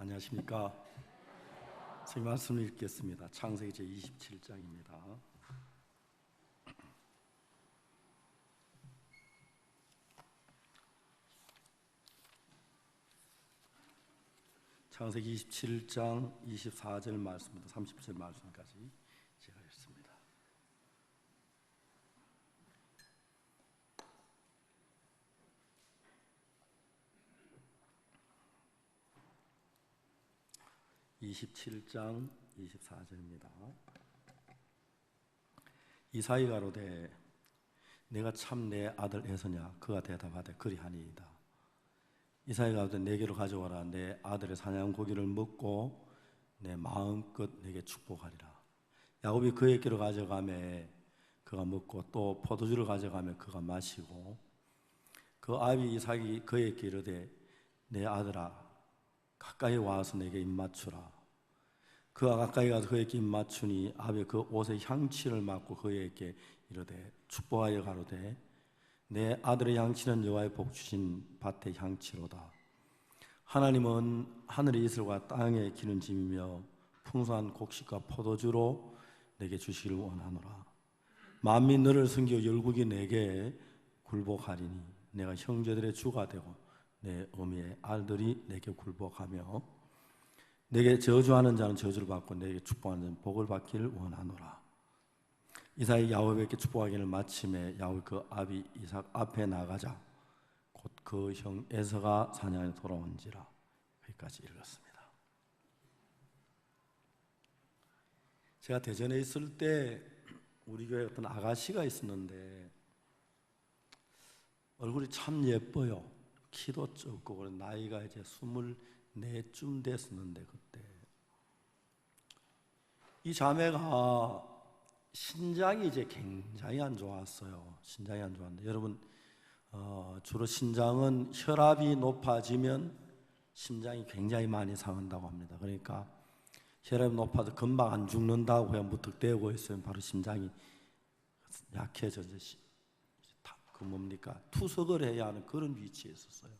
안녕하십니까. 제 말씀을 읽겠습니다. 창세기 제27장입니다. 창세기 27장 24절 말씀부터 30절 말씀까지 제가 읽습니다. (27장 24절입니다) 이삭이 가로되 내가 참 내 아들 에서냐? 그가 대답하되 그리하니이다. 이삭이 가로되 내게로 가져와라. 내 아들의 사냥 고기를 먹고 내 마음껏 내게 축복하리라. 야곱이 그에게로 가져가매 그가 먹고 또 포도주를 가져가매 그가 마시고, 그 아비 이삭이 그에게 이르되 내 아들아 가까이 와서 내게 입맞추라. 그가 가까이 가서 그에게 입맞추니 아비 그 옷에 향취를 맡고 그에게 이르되 축복하여 가로되 내 아들의 향취는 여호와의 복 주신 밭의 향취로다. 하나님은 하늘의 이슬과 땅에 기는 짐이며 풍성한 곡식과 포도주로 내게 주시기를 원하노라. 만민 너를 섬기고 열국이 내게 굴복하리니 내가 형제들의 주가 되고 내 어미의 아들들이 내게 굴복하며 내게 저주하는 자는 저주를 받고 내게 축복하는 자는 복을 받기를 원하노라. 이삭이 야곱에게 축복하기를 마침에 야곱이 그 아비 이삭 앞에 나가자 곧 그 형 에서가 사냥에 돌아온지라. 여기까지 읽었습니다. 제가 대전에 있을 때 우리 교회에 어떤 아가씨가 있었는데 얼굴이 참 예뻐요. 키도 적고 나이가 이제 24쯤 됐었는데, 그때 이 자매가 신장이 이제 굉장히 안 좋았어요. 신장이 안 좋았는데, 여러분 주로 신장은 혈압이 높아지면 심장이 굉장히 많이 상한다고 합니다. 그러니까 혈압이 높아도 금방 안 죽는다고 그냥 무턱대고 있으면 바로 심장이 약해져서 그 뭡니까? 투석을 해야 하는 그런 위치에 있었어요.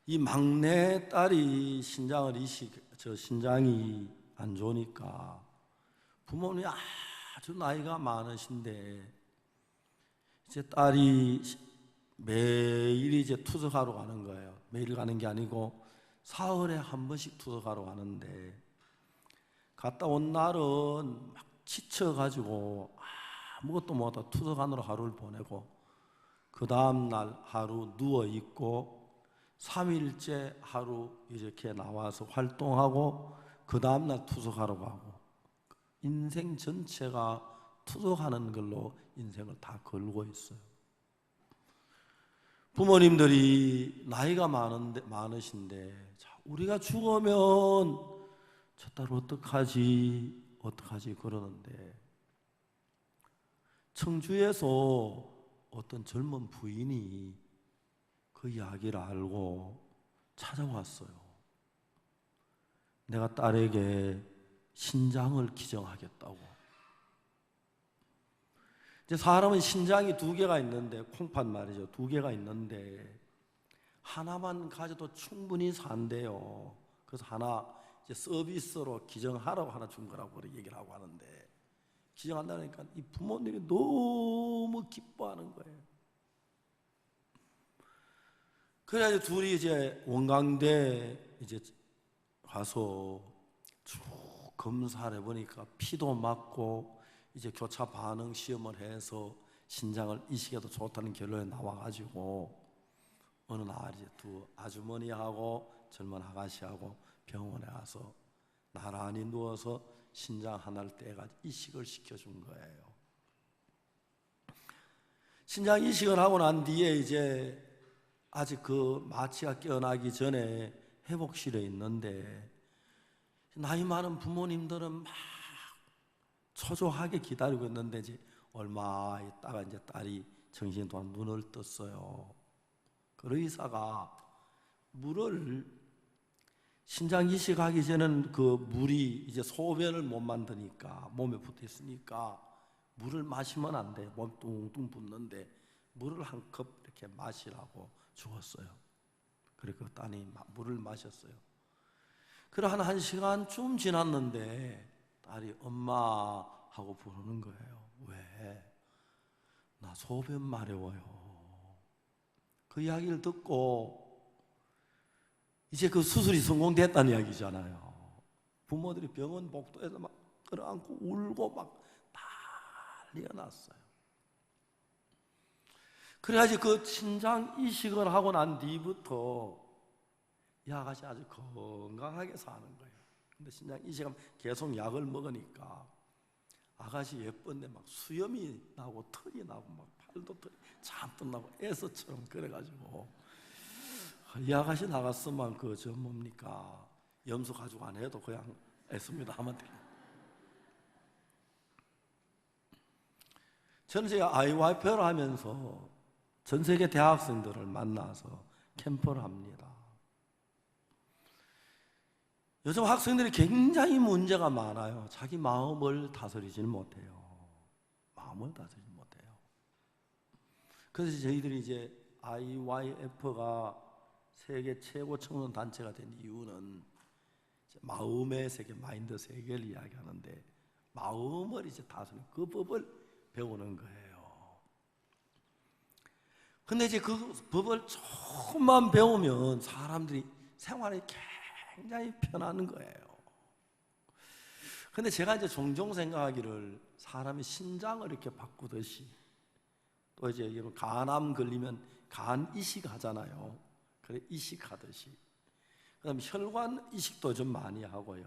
이 막내 딸이 신장이 안 좋으니까 부모님이 아주 나이가 많으신데 이제 딸이 매일 이제 투석하러 가는 거예요. 매일 가는 게 아니고 사흘에 한 번씩 투석하러 가는데, 갔다 온 날은 막 지쳐가지고 아무것도 못하고 투석하느라 하루를 보내고, 그 다음 날 하루 누워있고 3일째 하루 이렇게 나와서 활동하고 그 다음 날 투석하러 가고, 인생 전체가 투석하는 걸로 인생을 다 걸고 있어요. 부모님들이 나이가 많으신데 우리가 죽으면 저 딸 어떡하지 그러는데, 청주에서 어떤 젊은 부인이 그 이야기를 알고 찾아왔어요. 내가 딸에게 신장을 기증하겠다고. 이제 사람은 신장이 2개가 있는데, 콩팥 말이죠, 2개가 있는데 하나만 가져도 충분히 산대요. 그래서 하나 이제 서비스로 기증하라고 하나 준 거라고 얘기를 하고 하는데, 기증한다니까 이 부모님이 너무 기뻐하는 거예요. 그래가지고 둘이 이제 원광대 이제 가서 쭉 검사를 해보니까 피도 맞고 이제 교차 반응 시험을 해서 신장을 이 시기에도 좋다는 결론이 나와가지고 어느 날 이제 두 아주머니하고 젊은 아가씨하고 병원에 가서 나란히 누워서 신장 하나를 떼가지고 이식을 시켜준 거예요. 신장 이식을 하고 난 뒤에 이제 아직 그 마취가 깨어나기 전에 회복실에 있는데, 나이 많은 부모님들은 막 초조하게 기다리고 있는데 이제 얼마 있다가 이제 딸이 정신이 돌아 눈을 떴어요. 그 의사가 물을, 신장 이식하기 전에는 그 물이 이제 소변을 못 만드니까 몸에 붙어 있으니까 물을 마시면 안 돼. 몸 뚱뚱 붓는데 물을 한 컵 이렇게 마시라고 주었어요. 그래 그 딸이 물을 마셨어요. 그래 한 1시간쯤 지났는데 딸이 엄마 하고 부르는 거예요. 왜? 나 소변 마려워요. 그 이야기를 듣고 이제 그 수술이 성공됐다는 이야기잖아요. 부모들이 병원 복도에서 막 끌어안고 울고 막 난리가 났어요. 그래야지 그 신장 이식을 하고 난 뒤부터 이 아가씨 아주 건강하게 사는 거예요. 근데 신장 이식하면 계속 약을 먹으니까 아가씨 예쁜데 막 수염이 나고 털이 나고 막 팔도 털이 잔뜩 나고 애서처럼 그래가지고 이 아가씨 나갔으면 그 저 뭡니까 염소 가지고 안 해도 그냥 했습니다 하면 돼요. 저는 제가 IYP를 하면서 전 세계 대학생들을 만나서 캠프를 합니다. 요즘 학생들이 굉장히 문제가 많아요. 자기 마음을 다스리지는 못해요. 마음을 다스리지 못해요. 그래서 저희들이 이제 IYF가 세계 최고 청소년 단체가 된 이유는 마음의 세계, 마인드 세계를 이야기하는데 마음을 이제 다스리는 그 법을 배우는 거예요. 근데 이제 그 법을 조금만 배우면 사람들이 생활이 굉장히 편한 거예요. 근데 제가 이제 종종 생각하기를 사람이 신장을 이렇게 바꾸듯이 또 이제 여러분 간암 걸리면 간 이식하잖아요. 그래 이식하듯이 그다음에 혈관 이식도 좀 많이 하고요.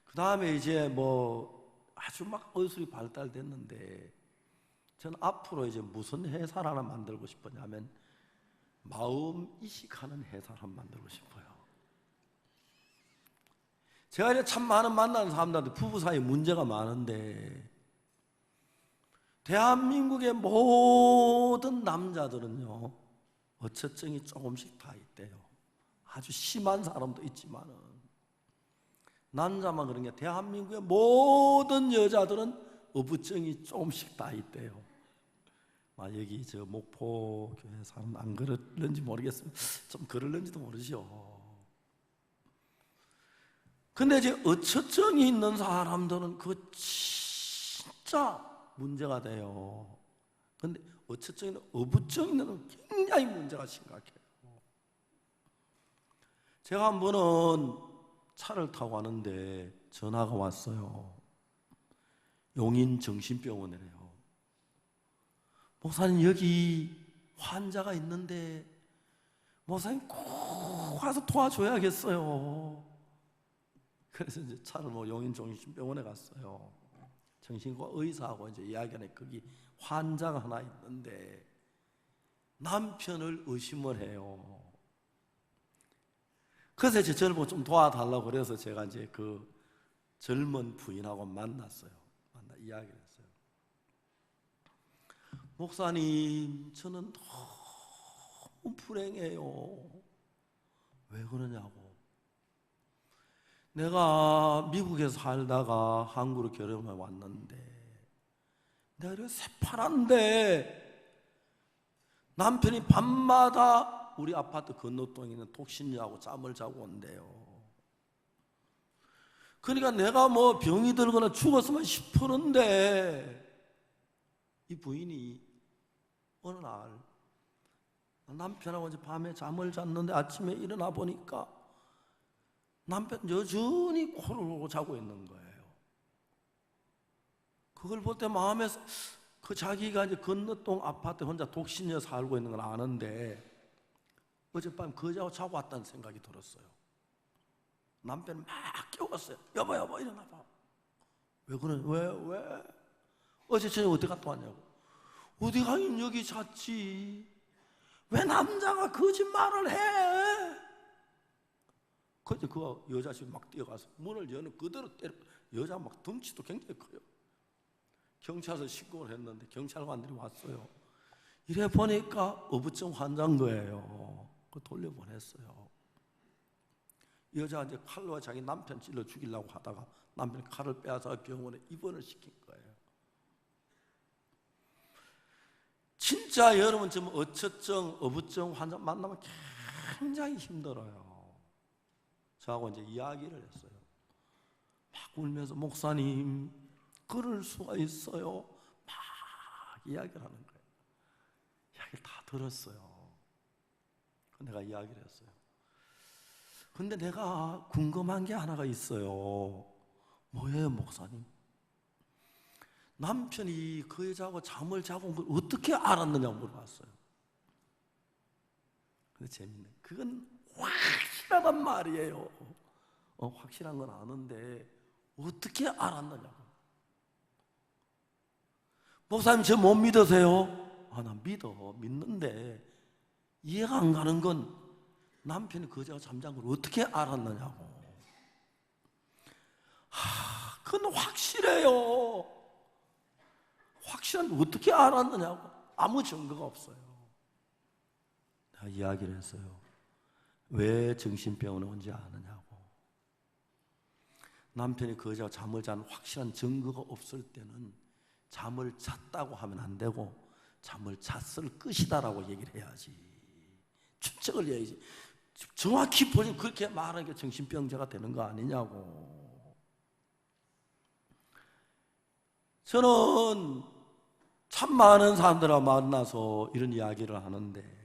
그다음에 이제 뭐 아주 막 의술이 발달됐는데 저는 앞으로 이제 무슨 회사를 하나 만들고 싶었냐면 마음 이식하는 회사를 하나 만들고 싶어요. 제가 이제 참 많은 만나는 사람들한테 부부 사이에 문제가 많은데 대한민국의 모든 남자들은요 어처증이 조금씩 다 있대요. 아주 심한 사람도 있지만은 남자만 그런 게 대한민국의 모든 여자들은 어부증이 조금씩 다 있대요. 여기 저 목포 교회 사람 안 그럴는지 모르겠습니다. 좀 그럴는지도 모르죠. 근데 이제 어처증이 있는 사람들은 그거 진짜 문제가 돼요. 근데 어처증이나 어부증 있는 사람은 굉장히 문제가 심각해요. 제가 한 번은 차를 타고 가는데 전화가 왔어요. 용인 정신병원이래요. 목사님 여기 환자가 있는데 목사님 꼭 와서 도와줘야겠어요. 그래서 이제 차를 용인 정신병원에 갔어요. 정신과 의사하고 이제 이야기하는 거기 환자가 하나 있는데 남편을 의심을 해요. 그래서 이제 저를 보고 좀 도와달라고 그래서 제가 이제 그 젊은 부인하고 만났어요. 이야기를 했어요. 목사님, 저는 너무 불행해요. 왜 그러냐고. 내가 미국에서 살다가 한국으로 결혼해 왔는데 내가 이렇게 새파란데 남편이 밤마다 우리 아파트 건너동에 있는 독신녀하고 잠을 자고 온대요. 그러니까 내가 뭐 병이 들거나 죽었으면 싶었는데 이 부인이 어느 날 남편하고 이제 밤에 잠을 잤는데 아침에 일어나 보니까 남편 여전히 코를 골고 자고 있는 거예요. 그걸 볼 때 마음에서 그 자기가 이제 건너동 아파트 혼자 독신녀 살고 있는 걸 아는데 어젯밤 그 여자하고 자고 왔다는 생각이 들었어요. 남편이 막 깨웠어요. 여보 여보 일어나봐. 왜 그래? 왜? 어제 저녁 어디 갔다 왔냐고. 어디 가긴 여기 잤지. 왜 남자가 거짓말을 해? 그때 그 여자 집에 막 뛰어가서 문을 여는 그대로 때려. 여자 막 덩치도 굉장히 커요. 경찰서 신고를 했는데 경찰관들이 왔어요. 이래 보니까 어부증 환자인 거예요. 그 돌려보냈어요. 이 여자가 이제 칼로 자기 남편 찔러 죽이려고 하다가 남편이 칼을 빼앗아 병원에 입원을 시킨 거예요. 진짜 여러분 좀 어처증, 어부증 환자 만나면 굉장히 힘들어요. 저하고 이제 이야기를 했어요. 막 울면서 목사님 그럴 수가 있어요. 막 이야기를 하는 거예요. 이야기를 다 들었어요. 내가 이야기를 했어요. 근데 내가 궁금한 게 하나가 있어요. 뭐예요, 목사님? 남편이 그 여자하고 잠을 자고 온 걸 어떻게 알았느냐고 물어봤어요. 근데 재밌네. 그건 확실하단 말이에요. 확실한 건 아는데 어떻게 알았느냐고. 목사님 저 못 믿으세요? 나 믿는데 이해가 안 가는 건 남편이 그 여자가 잠잔 걸 어떻게 알았느냐고. 그건 확실해요. 확실한데 어떻게 알았느냐고. 아무 증거가 없어요. 내가 이야기를 했어요. 왜 정신병원에 온지 아느냐고. 남편이 그 여자가 잠을 잔 확실한 증거가 없을 때는 잠을 잤다고 하면 안 되고 잠을 잤을 것이다라고 얘기를 해야지. 추측을 해야지. 정확히 보니 그렇게 말하는 게 정신병자가 되는 거 아니냐고. 저는 참 많은 사람들과 만나서 이런 이야기를 하는데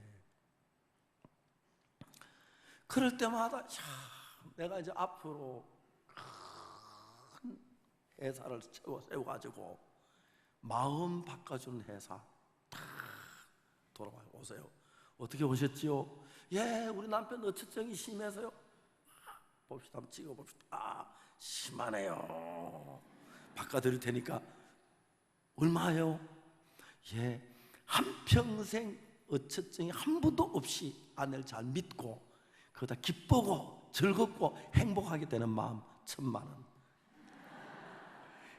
그럴 때마다 내가 이제 앞으로 큰 회사를 세워가지고 마음 바꿔주는 회사 딱 돌아와요. 오세요. 어떻게 오셨지요? 예, 우리 남편 어처증이 심해서요. 봅시다. 한번 찍어봅시다. 심하네요. 바꿔드릴 테니까 얼마요? 예, 한평생 어처증이 한 번도 없이 아내를 잘 믿고 그러다 기쁘고 즐겁고 행복하게 되는 마음 1,000만 원.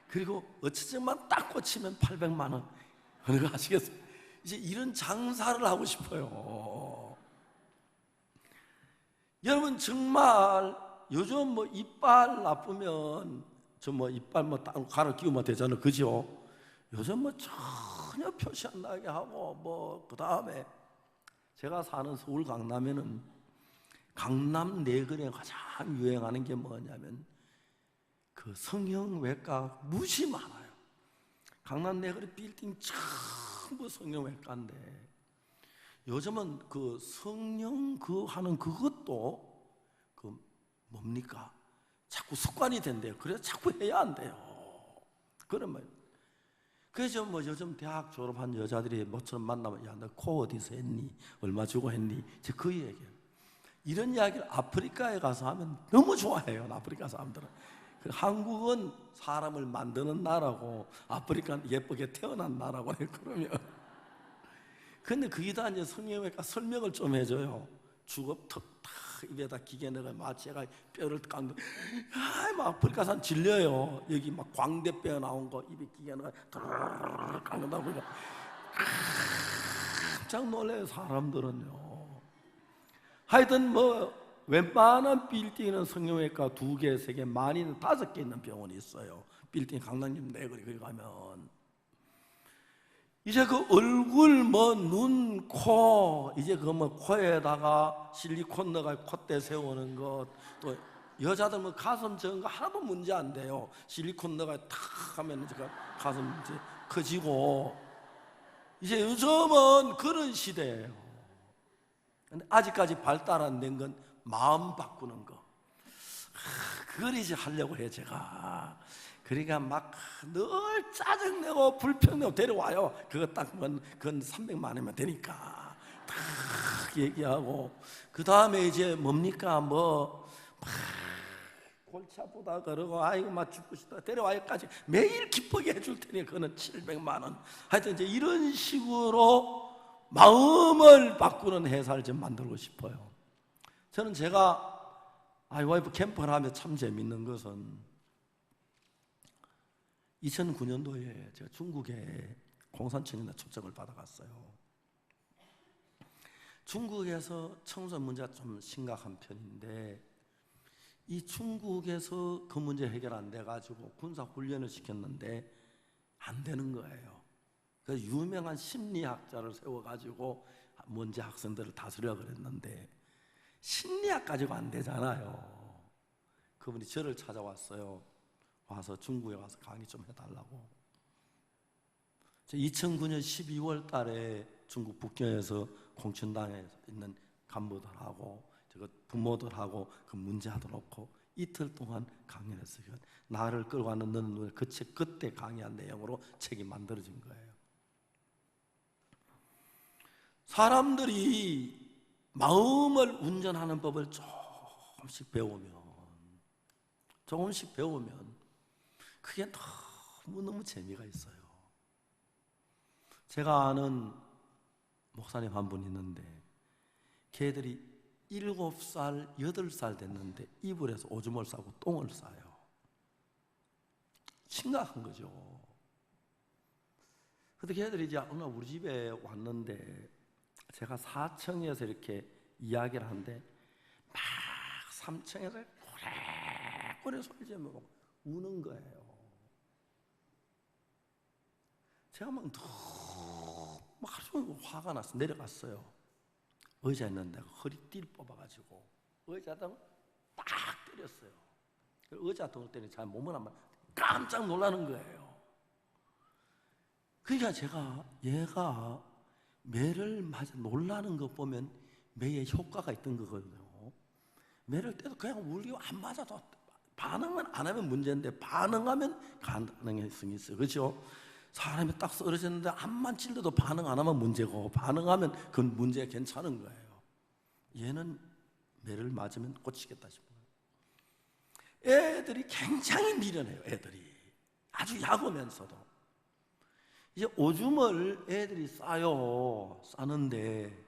그리고 어처증만 딱 꽂히면 800만 원. 어느 거 아시겠어요? 이제 이런 장사를 하고 싶어요. 여러분 정말 요즘 뭐 이빨 나쁘면 저 뭐 이빨 뭐 딱 갈아 끼우면 되잖아요. 그죠? 요즘 뭐 전혀 표시 안 나게 하고 뭐 그 다음에 제가 사는 서울 강남에는 강남 내근에 가장 유행하는 게 뭐냐면 그 성형외과 무지 많아요. 강남 내근에 빌딩 전부 성형외과인데 요즘은 그 성형 그 하는 그것도 그 뭡니까? 자꾸 습관이 된대요. 그래서 자꾸 해야 한대요. 그런 말. 그래서 뭐 요즘 대학 졸업한 여자들이 뭐처럼 만나면 야, 너 코 어디서 했니? 얼마 주고 했니? 제 그 얘기예요. 이런 이야기를 아프리카에 가서 하면 너무 좋아해요. 아프리카 사람들은. 한국은 사람을 만드는 나라고 아프리카는 예쁘게 태어난 나라고 해요. 그러면 근데 거기다 이제 성형외과 설명을 좀 해줘요. 주걱 턱 입에다 기계 넣어 마취 해가 뼈를 깎는. 막 아프리카 사람 질려요. 여기 막 광대뼈 나온 거 입에 기계 넣어 깎는다 보니까 깜짝 놀래요. 사람들은요. 하여튼 뭐 웬만한 빌딩은 성형외과 2개, 3개, 많이는 5개 있는 병원이 있어요. 빌딩 강남역 내거리 거기 가면 이제 그 얼굴 뭐 눈, 코 이제 그 뭐 코에다가 실리콘 넣어가 콧대 세우는 것 또 여자들 뭐 가슴 저은 거 하나도 문제 안 돼요. 실리콘 넣어가 탁 하면 이제 가슴 이제 커지고 이제 요즘은 그런 시대예요. 근데 아직까지 발달 안 된 건 마음 바꾸는 거. 그걸 이제 하려고 해요, 제가. 그러니까 막 늘 짜증내고 불평내고 데려와요. 그거 딱 그건 300만 원이면 되니까 딱 얘기하고 그 다음에 이제 뭡니까 뭐 골치 아프다 그러고 아이고 막 죽고 싶다 데려와요까지 매일 기쁘게 해줄 테니 그거는 700만 원. 하여튼 이제 이런 식으로 마음을 바꾸는 회사를 좀 만들고 싶어요. 저는 제가 와이프 캠프를 하면 참 재밌는 것은 2009년도에 제가 중국에 공산청이나 초청을 받아갔어요. 중국에서 청소 문제가 좀 심각한 편인데 이 중국에서 그 문제 해결 안 돼가지고 군사 훈련을 시켰는데 안 되는 거예요. 그래서 유명한 심리학자를 세워가지고 문제 학생들을 다스려 그랬는데 심리학 가지고 안 되잖아요. 그분이 저를 찾아왔어요. 와서 중국에 와서 강의 좀 해달라고. 2009년 12월 달에 중국 북경에서 공춘당에 있는 간부들하고 부모들하고 그 문제하도 놓고 이틀 동안 강연을 했어요. 나를 끌고 가는 너는 눈에 그 책 그때 강의한 내용으로 책이 만들어진 거예요. 사람들이 마음을 운전하는 법을 조금씩 배우면 그게 너무너무 재미가 있어요. 제가 아는 목사님 한 분 있는데 걔들이 7살, 8살 됐는데 이불에서 오줌을 싸고 똥을 싸요. 심각한 거죠. 근데 걔들이 이제 어느 날 우리 집에 왔는데 제가 4층에서 이렇게 이야기를 하는데 막 3층에서 고래고래 소리 지르고 우는 거예요. 제가 막 하루 종일 화가 나서 내려갔어요. 의자에 있는데 허리띠를 뽑아가지고 의자등 딱 때렸어요. 의자 등을 때리니 잘 몸을 한번 깜짝 놀라는 거예요. 그러니까 제가 얘가 매를 맞아 놀라는 거 보면 매에 효과가 있던 거거든요. 매를 때도 그냥 울리고 안 맞아도 반응만 안 하면 문제인데 반응하면 가능성이 있어요. 그렇죠? 사람이 딱 쓰러졌는데 암만 찔러도 반응 안 하면 문제고 반응하면 그건 문제가 괜찮은 거예요. 얘는 매를 맞으면 꽂히겠다 싶어요. 애들이 굉장히 미련해요. 애들이 아주 약오면서도 이제 오줌을 애들이 싸는데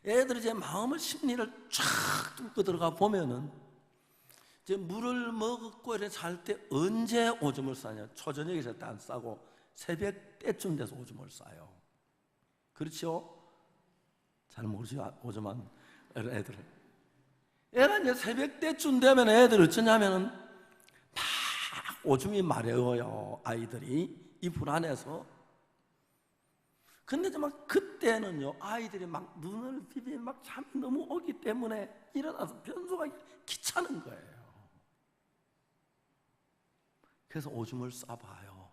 애들이 제 마음을 심리를 쫙 뚫고 들어가 보면은 이제 물을 먹고 이렇게 잘 때 언제 오줌을 싸냐? 초저녁에 잘 때 안 싸고 새벽 때쯤 돼서 오줌을 싸요. 그렇죠? 잘 모르죠? 오줌한 애들을. 애가 이제 새벽 때쯤 되면 애들 어쩌냐면은 막 오줌이 마려워요. 아이들이 이불 안에서. 근데 막 그때는요 아이들이 막 눈을 비비면 막 잠이 너무 오기 때문에 일어나서 변소가 귀찮은 거예요. 그래서 오줌을 싸봐요.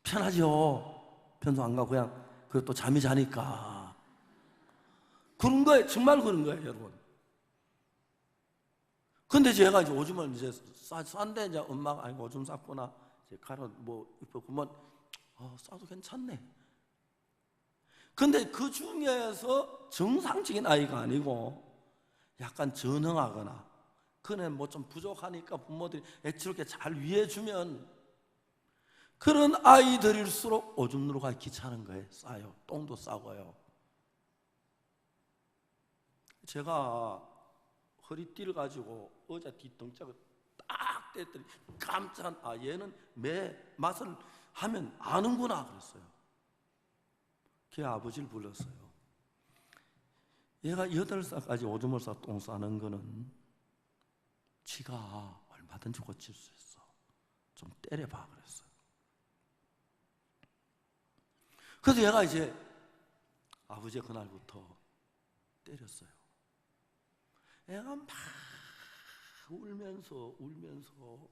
편하죠. 변소 안 가고 그냥 그리고 또 잠이 자니까 그런 거예요. 정말 그런 거예요, 여러분. 근데 제가 이제 오줌을 이제 싼데 이제 엄마가 아니 오줌 쌌구나. 이제 가로 뭐 보면 싸도 괜찮네. 근데 그 중에서 정상적인 아이가 아니고 약간 전응하거나 그는 뭐 좀 부족하니까 부모들이 애처롭게 잘 위해주면 그런 아이들일수록 오줌 누러 가기 귀찮은 거예요. 싸요. 똥도 싸고요. 제가 허리띠를 가지고 의자 뒷등짝을 딱 뗐더니 깜짝 얘는 매 맛을 하면 아는구나 그랬어요. 걔 아버지를 불렀어요. 얘가 8살까지 오줌을 싸 똥 싸는 거는 지가 얼마든지 고칠 수 있어. 좀 때려봐 그랬어요. 그래서 얘가 이제 아버지가 그날부터 때렸어요. 애가 막 울면서 막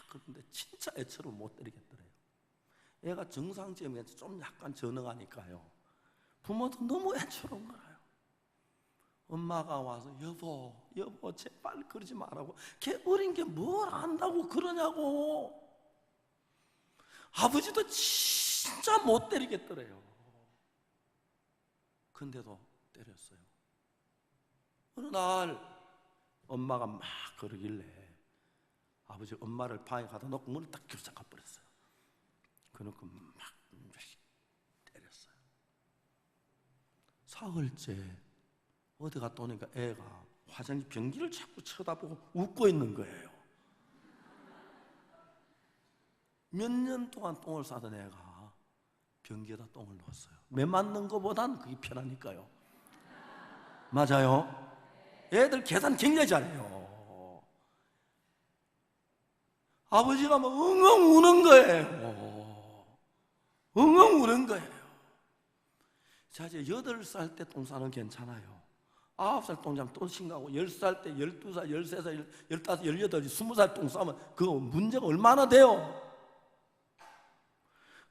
그런데 진짜 애처럼 못 때리겠더래요. 애가 정상적이면 좀 약간 전응하니까요. 부모도 너무 애처로운 거예요. 엄마가 와서 여보 제발 그러지 말라고. 걔 어린 게 뭘 안다고 그러냐고. 아버지도 진짜 못 때리겠더래요. 근데도 때렸어요. 어느 날 엄마가 막 그러길래 아버지 엄마를 방에 가다 놓고 문을 딱 교착가 버렸어요. 그러고 막 때렸어요. 사흘째 어디 갔다 오니까 애가 화장실 변기를 자꾸 쳐다보고 웃고 있는 거예요. 몇 년 동안 똥을 싸던 애가 변기에다 똥을 넣었어요. 매 맞는 것보단 그게 편하니까요. 맞아요. 애들 계산 굉장히 잘해요. 아버지가 막 엉엉 우는 거예요. 엉엉 우는 거예요. 자, 이제 8살 때 똥 싸는 괜찮아요. 9살 똥 싸면 또 심각하고 10살 때 12살, 13살, 15, 18, 20살 똥 싸면 그거 문제가 얼마나 돼요?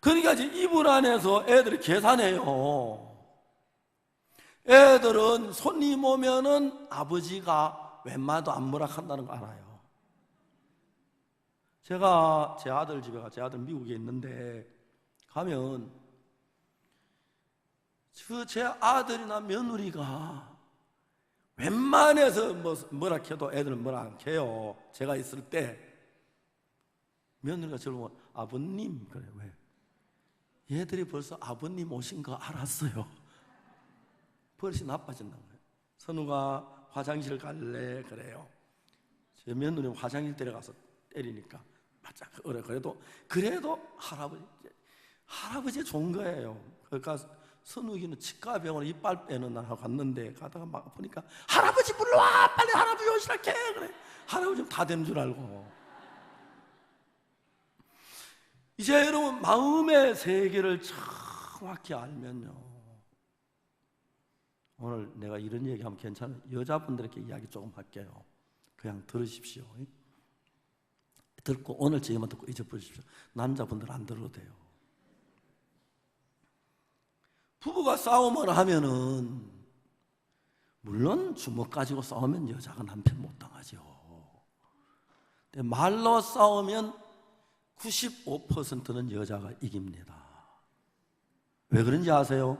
그러니까 이제 이불 안에서 애들이 계산해요. 애들은 손님 오면은 아버지가 웬만해도 안 뭐락한다는 거 알아요. 제가 제 아들 집에 제 아들 미국에 있는데 가면 제 아들이나 며느리가 웬만해서 뭐라 해도 애들은 뭐라 안 해요. 제가 있을 때 며느리가 저를 보면 아버님 그래. 왜? 얘들이 벌써 아버님 오신 거 알았어요. 버릇이 나빠진다는 거예요. 선우가 화장실 갈래? 그래요. 제 며느리는 화장실 데려가서 때리니까 바짝 그래도 할아버지 좋은 거예요. 그러니까 선우기는 치과 병원에 이빨 빼는 날 갔는데 가다가 막 보니까 할아버지 불러와 빨리 할아버지 오시라 해 그래. 할아버지 다 되는 줄 알고. 이제 여러분 마음의 세계를 정확히 알면요, 오늘 내가 이런 얘기하면 괜찮아요. 여자분들에게 이야기 조금 할게요. 그냥 들으십시오. 듣고 오늘 제 얘기만 듣고 잊어버리십시오. 남자분들 안 들어도 돼요. 부부가 싸움을 하면은 물론 주먹 가지고 싸우면 여자가 남편 못 당하죠. 근데 말로 싸우면 95%는 여자가 이깁니다. 왜 그런지 아세요?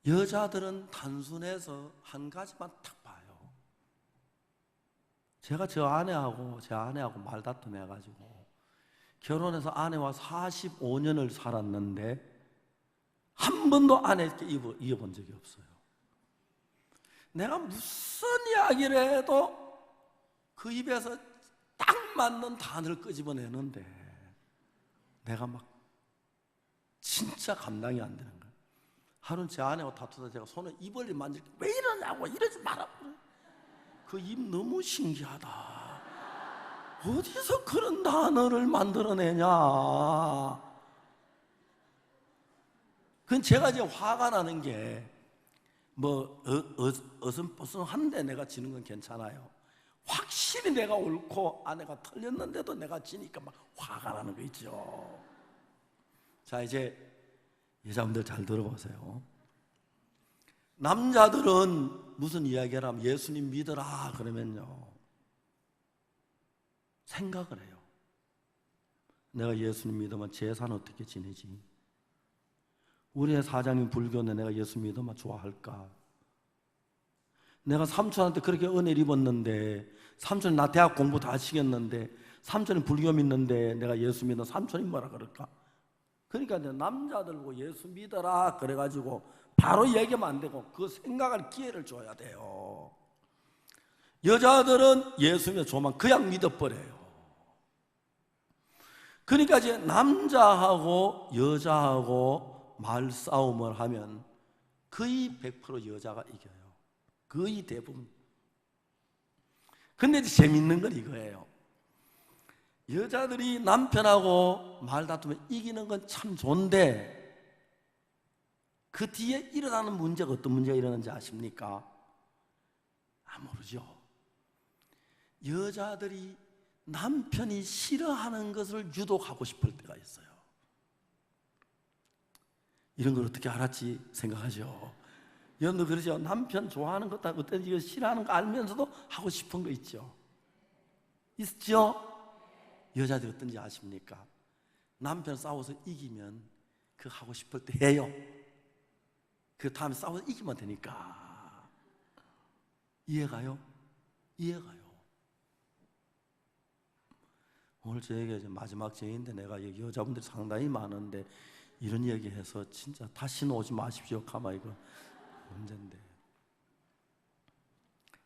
여자들은 단순해서 한 가지만 딱 봐요. 제가 제 아내하고 말다툼 해가지고 결혼해서 아내와 45년을 살았는데 한 번도 아내에게 이어본 적이 없어요. 내가 무슨 이야기를 해도 그 입에서 딱 맞는 단어를 끄집어내는데 내가 막 진짜 감당이 안 되는 거예요. 하루는 제 아내와 다투다 제가 손에 입을 만질 때 왜 이러냐고, 이러지 마라. 그 입 너무 신기하다. 어디서 그런 단어를 만들어내냐. 그건 제가 이제 화가 나는 게 어슴버슴한데 내가 지는 건 괜찮아요. 확실히 내가 옳고 아내가 틀렸는데도 내가 지니까 막 화가 나는 거 있죠. 자, 이제 여자분들 잘 들어보세요. 남자들은 무슨 이야기를 하면 예수님 믿어라 그러면요, 생각을 해요. 내가 예수님 믿으면 제사는 어떻게 지내지? 우리의 사장님 불교인데 내가 예수 믿으면 좋아할까? 내가 삼촌한테 그렇게 은혜를 입었는데, 삼촌이 나 대학 공부 다 시켰는데, 삼촌이 불교 믿는데 내가 예수 믿으면 삼촌이 뭐라 그럴까? 그러니까 남자들 보고 예수 믿어라 그래가지고 바로 얘기하면 안 되고 그 생각할 기회를 줘야 돼요. 여자들은 예수 믿어 좋으면 그냥 믿어버려요. 그러니까 이제 남자하고 여자하고 말싸움을 하면 거의 100% 여자가 이겨요. 거의 대부분. 근데 이제 재밌는 건 이거예요. 여자들이 남편하고 말다투면 이기는 건 참 좋은데 그 뒤에 일어나는 문제가 어떤 문제가 일어나는지 아십니까? 모르죠. 여자들이 남편이 싫어하는 것을 유독하고 싶을 때가 있어요. 이런 걸 어떻게 알았지 생각하죠. 여러분도 그러죠. 남편 좋아하는 것도 어떤지 싫어하는 거 알면서도 하고 싶은 거 있죠. 있죠? 여자들이 어떤지 아십니까? 남편 싸워서 이기면 그 하고 싶을 때 해요. 그 다음에 싸워서 이기면 되니까. 이해가요? 이해가요. 오늘 저에게 마지막 제인데 내가 여기 여자분들이 상당히 많은데 이런 얘기해서 진짜 다시는 오지 마십시오. 가만 이거 문제인데.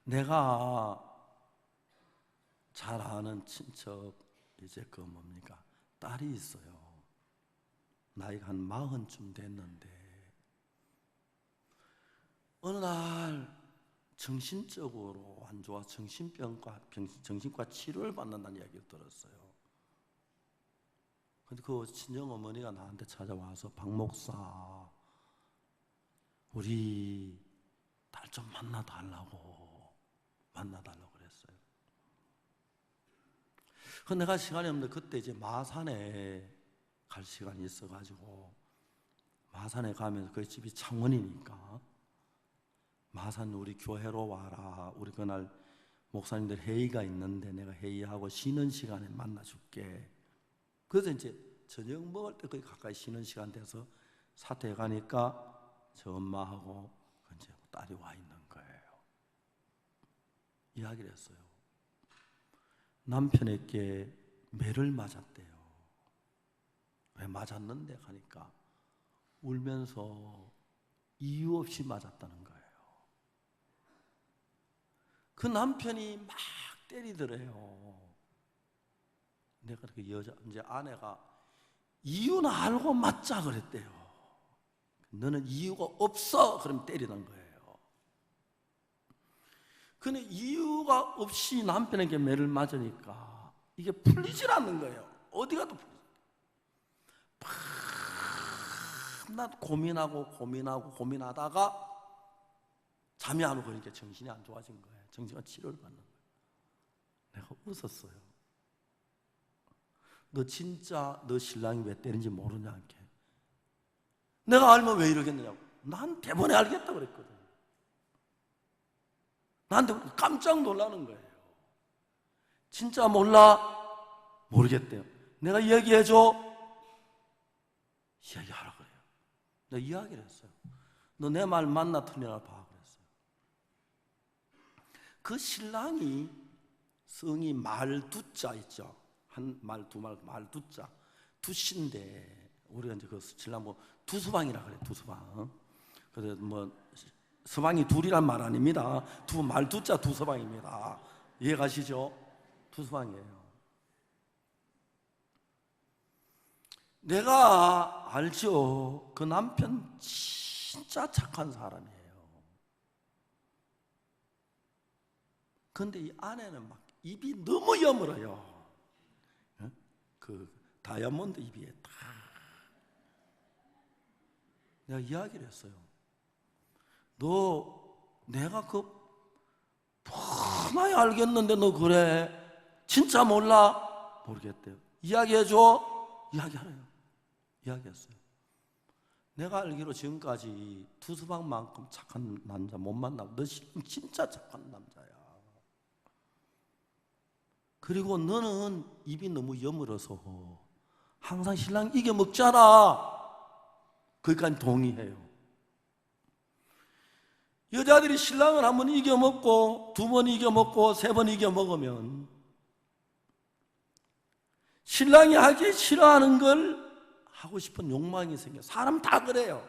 내가 잘 아는 친척 이제 그 뭡니까? 딸이 있어요. 나이가 한 40쯤 됐는데 어느 날 정신적으로 안 좋아 정신과 치료를 받는다는 이야기를 들었어요. 근데 그 친정 어머니가 나한테 찾아와서 박 목사, 우리 딸 좀 만나달라고 그랬어요. 그 내가 시간이 없는데 그때 이제 마산에 갈 시간이 있어가지고 마산에 가면서 그 집이 창원이니까 마산 우리 교회로 와라. 우리 그날 목사님들 회의가 있는데 내가 회의하고 쉬는 시간에 만나줄게. 그래서 이제 저녁 먹을 때 거의 가까이 쉬는 시간 돼서 사택에 가니까 저 엄마하고 이제 딸이 와 있는 거예요. 이야기를 했어요. 남편에게 매를 맞았대요. 왜 맞았는데 하니까 울면서 이유 없이 맞았다는 거예요. 그 남편이 막 때리더래요. 내가 그 여자 이제 아내가 이유는 알고 맞자 그랬대요. 너는 이유가 없어 그럼 때리는 거예요. 근데 이유가 없이 남편에게 매를 맞으니까 이게 풀리질 않는 거예요. 어디 가도 풀리지. 밤낮 고민하다가 잠이 안 오고 그러니까 정신이 안 좋아진 거예요. 정신과 치료를 받는 거예요. 내가 웃었어요. 너 진짜 너 신랑이 왜 때린지 모르냐 이렇게. 내가 알면 왜 이러겠느냐고. 난 대번에 알겠다 그랬거든. 나한테 깜짝 놀라는 거예요. 진짜 몰라? 모르겠대요. 내가 이야기해줘? 이야기하라 그래요. 내가 이야기를 했어요. 너 내 말 맞나 틀리나 봐 그랬어요. 그 신랑이 성이 말두자 있죠. 한 말, 두 말, 말두자. 두신데 우리가 이제 그 신랑 뭐 두서방이라 그래. 두서방. 그래서 뭐 서방이 둘이란 말 아닙니다. 말두자 두서방입니다. 이해가시죠? 두서방이에요. 내가 알죠. 그 남편 진짜 착한 사람이에요. 근데 이 아내는 막 입이 너무 여물어요. 그 다이아몬드 입이에 다. 내가 이야기를 했어요. 너 내가 그 뻔하게 알겠는데 너 그래? 진짜 몰라? 모르겠대요. 이야기해줘? 이야기하래요. 이야기했어요. 내가 알기로 지금까지 두수방만큼 착한 남자 못 만나고 너 진짜 착한 남자야. 그리고 너는 입이 너무 여물어서 항상 신랑 이겨먹잖아. 거기까지 동의해요. 여자들이 신랑을 한 번 이겨먹고 두 번 이겨먹고 세 번 이겨먹으면 신랑이 하기 싫어하는 걸 하고 싶은 욕망이 생겨요. 사람 다 그래요.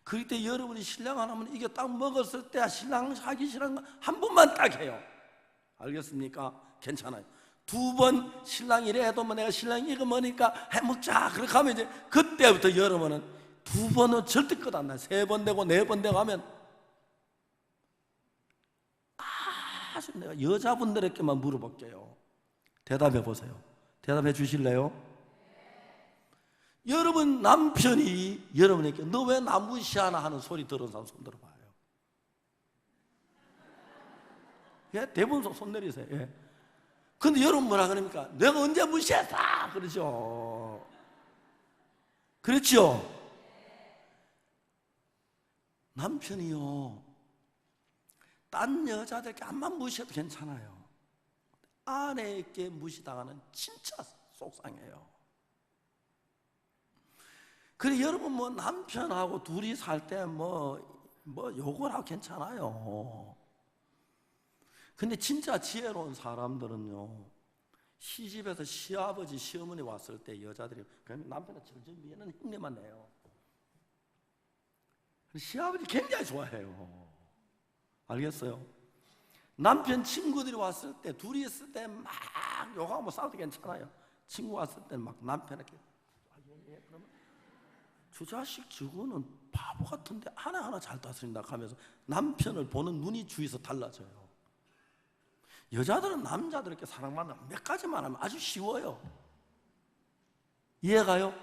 그럴 때 여러분이 신랑 하나만 이겨 딱 먹었을 때 신랑 하기 싫어하는 거 한 번만 딱 해요. 알겠습니까? 괜찮아요. 두 번 신랑이 이래 해도 뭐 내가 신랑이 이거 먹으니까 해먹자 그렇게 하면 이제 그때부터 여러분은 두 번은 절대 끝 안 나요. 세 번 되고 네 번 되고 하면 아주 내가 여자분들에게만 물어볼게요. 대답해 보세요. 대답해 주실래요? 여러분 남편이 여러분에게 너 왜 나 무시하나 하는 소리 들은 사람 손 들어봐요. 예? 대부분 손 내리세요. 예. 근데 여러분 뭐라 그럽니까? 내가 언제 무시했다 그러죠. 그렇죠? 남편이요 딴 여자들에게 암만 무시해도 괜찮아요. 아내에게 무시당하는 진짜 속상해요. 그래 여러분 뭐 남편하고 둘이 살 때 뭐 욕을 하고 괜찮아요. 근데 진짜 지혜로운 사람들은요 시집에서 시아버지 시어머니 왔을 때 여자들이 그냥 남편을 절절 미는 흉내만 내요. 시아버지 굉장히 좋아해요. 알겠어요? 남편 친구들이 왔을 때 둘이 있을 때 막 욕하고 싸워도 괜찮아요. 친구 왔을 때 막 남편에게 그러면 저 자식 저거는 바보 같은데 하나하나 잘 다스린다 하면서 남편을 보는 눈이 주위에서 달라져요. 여자들은 남자들에게 사랑받는 몇 가지만 하면 아주 쉬워요. 이해가요?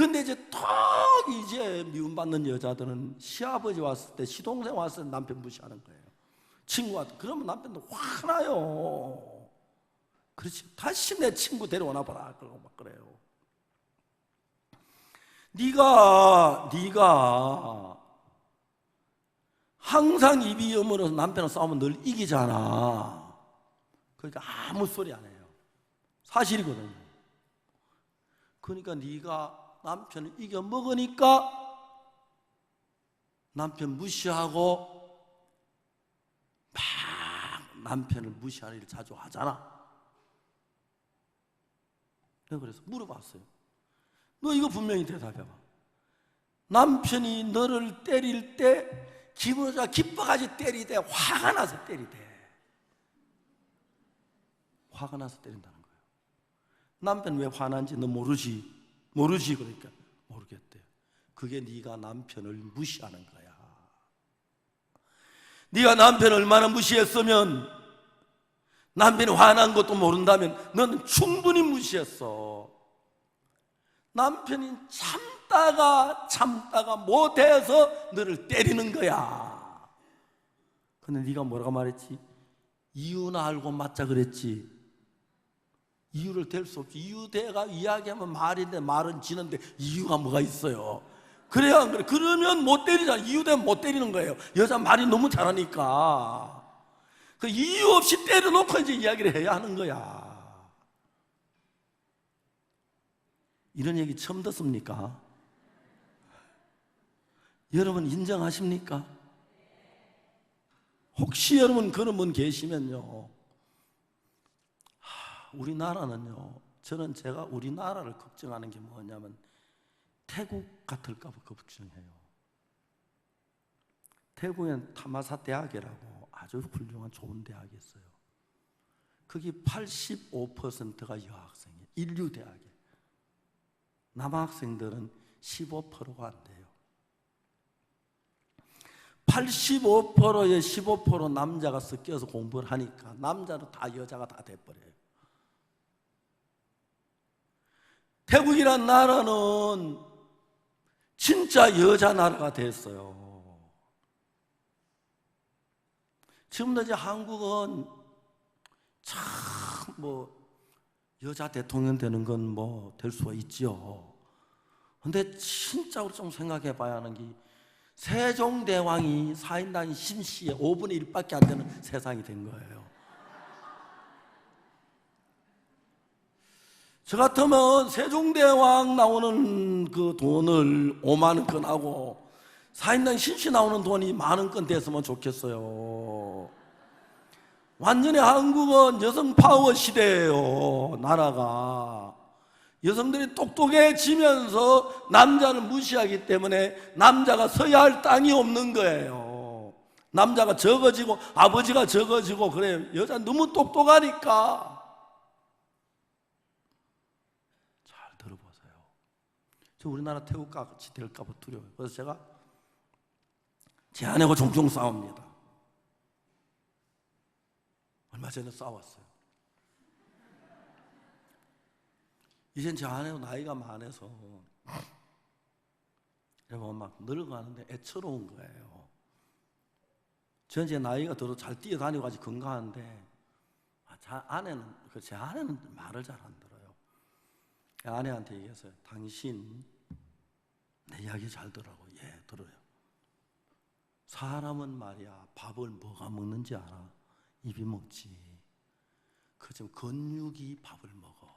근데 이제 턱 이제 미움받는 여자들은 시아버지 왔을 때, 시동생 왔을 때 남편 무시하는 거예요. 친구한테. 그러면 남편도 화나요. 그렇지, 다시 내 친구 데려오나 봐라. 그러고 막 그래요. 네가 항상 입이 여물어서 남편을 싸우면 늘 이기잖아. 그러니까 아무 소리 안 해요. 사실이거든요. 그러니까 네가 남편을 이겨 먹으니까 남편 무시하고 막 남편을 무시하는 일을 자주 하잖아. 내가 그래서 물어봤어요. 너 이거 분명히 대답해봐. 남편이 너를 때릴 때 기분이 기뻐가지고 때리대, 화가 나서 때리대? 화가 나서 때린다는 거예요. 남편 왜 화난지 너 모르지? 그러니까 모르겠대요. 그게 네가 남편을 무시하는 거야. 네가 남편을 얼마나 무시했으면, 남편이 화난 것도 모른다면 너는 충분히 무시했어. 남편이 참다가 못해서 너를 때리는 거야. 근데 네가 뭐라고 말했지? 이유나 알고 맞자 그랬지. 이유를 댈 수 없지. 이유 대가 이야기하면 말인데 말은 지는데 이유가 뭐가 있어요? 그래야 안 그래? 그러면 못 때리잖아. 이유 되면 못 때리는 거예요. 여자 말이 너무 잘하니까. 그 이유 없이 때려놓고 이제 이야기를 해야 하는 거야. 이런 얘기 처음 듣습니까? 여러분 인정하십니까? 혹시 여러분 그런 분 계시면요, 우리나라는요, 저는 제가 우리나라를 걱정하는 게 뭐냐면 태국 같을까 봐 걱정해요. 태국엔 타마사 대학이라고 아주 훌륭한 좋은 대학이 있어요. 거기 85%가 여학생이에요. 인류 대학에. 남학생들은 15%가 안 돼요. 85%에 15% 남자가 섞여서 공부를 하니까 남자도 다 여자가 다 돼버려요. 태국이란 나라는 진짜 여자 나라가 됐어요. 지금도 이제 한국은 참 여자 대통령 되는 건 될 수가 있죠. 근데 진짜로 좀 생각해 봐야 하는 게, 세종대왕이 4인당 심씨의 5분의 1밖에 안 되는 세상이 된 거예요. 저 같으면 세종대왕 나오는 그 돈을 5만 원권 하고 4인당 심씨 나오는 돈이 10,000원권 됐으면 좋겠어요. 완전히 한국은 여성 파워 시대예요. 나라가 여성들이 똑똑해지면서 남자를 무시하기 때문에 남자가 서야 할 땅이 없는 거예요. 남자가 적어지고 아버지가 적어지고 그래요. 여자 너무 똑똑하니까. 잘 들어보세요. 저 우리나라 태국같이 될까 봐 두려워요. 그래서 제가 제 아내하고 종종 싸웁니다. 얼마 전에 싸웠어요. 이젠 제 아내도 나이가 많아서 여러분 막 늙어가는데 애처로운 거예요. 저는 제 나이가 들어 잘 뛰어다니고 아직 건강한데 제 아내는 말을 잘 안 들어요. 아내한테 얘기했어요. 당신 내 이야기 잘 들으라고. 예, 들어요. 사람은 말이야, 밥을 뭐가 먹는지 알아? 입이 먹지. 그좀 근육이 밥을 먹어.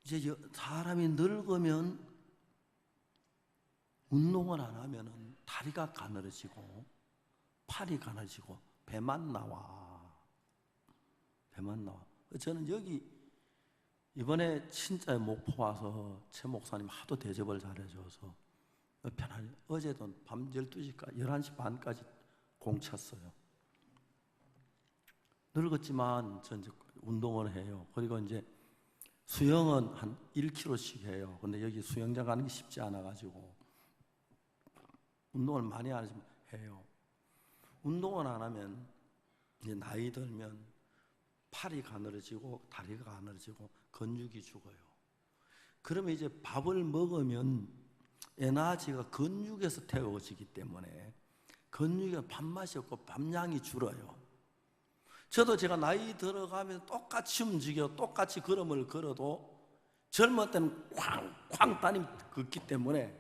이제 사람이 늙으면 운동을 안 하면은 다리가 가늘어지고 팔이 가늘어지고 배만 나와. 저는 여기 이번에 진짜 목포 와서 최 목사님 하도 대접을 잘해줘서 편하게, 어제도 밤 12시까지 11시 반까지 공 찼어요. 늙었지만 전 이제 운동을 해요. 그리고 이제 수영은 한 1km씩 해요. 근데 여기 수영장 가는 게 쉽지 않아가지고 운동을 많이 안 하지만 해요. 운동을 안 하면 이제 나이 들면 팔이 가늘어지고 다리가 가늘어지고 근육이 죽어요. 그러면 이제 밥을 먹으면 에너지가 근육에서 태워지기 때문에 근육에 밥맛이 없고 밥량이 줄어요. 저도 제가 나이 들어가면 똑같이 움직여 똑같이 걸음을 걸어도 젊을 때는 쾅쾅 따님 걷기 때문에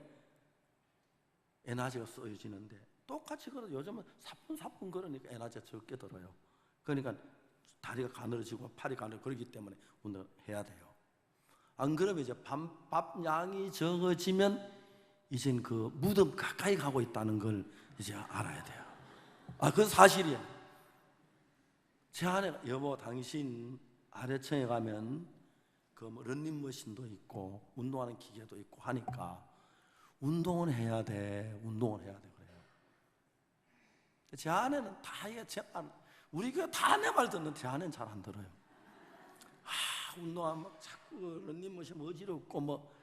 에너지가 쓰여지는데 똑같이 걸어도 요즘은 사뿐사뿐 걸으니까 에너지가 적게 들어요. 그러니까 다리가 가늘어지고 팔이 가늘어지고 그러기 때문에 운동해야 돼요. 안 그러면 이제 밥량이 적어지면 이젠 그 무덤 가까이 가고 있다는 걸 이제 알아야 돼요. 그건 사실이에요. 제 아내가 여보 당신 아래층에 가면 그 뭐 런닝머신도 있고 운동하는 기계도 있고 하니까 운동은 해야 돼 그래요. 제 아내는 다 우리 교회 다 내 말 듣는데 제 아내는 잘 안 들어요. 운동하면 막 자꾸 런닝머신 어지럽고 뭐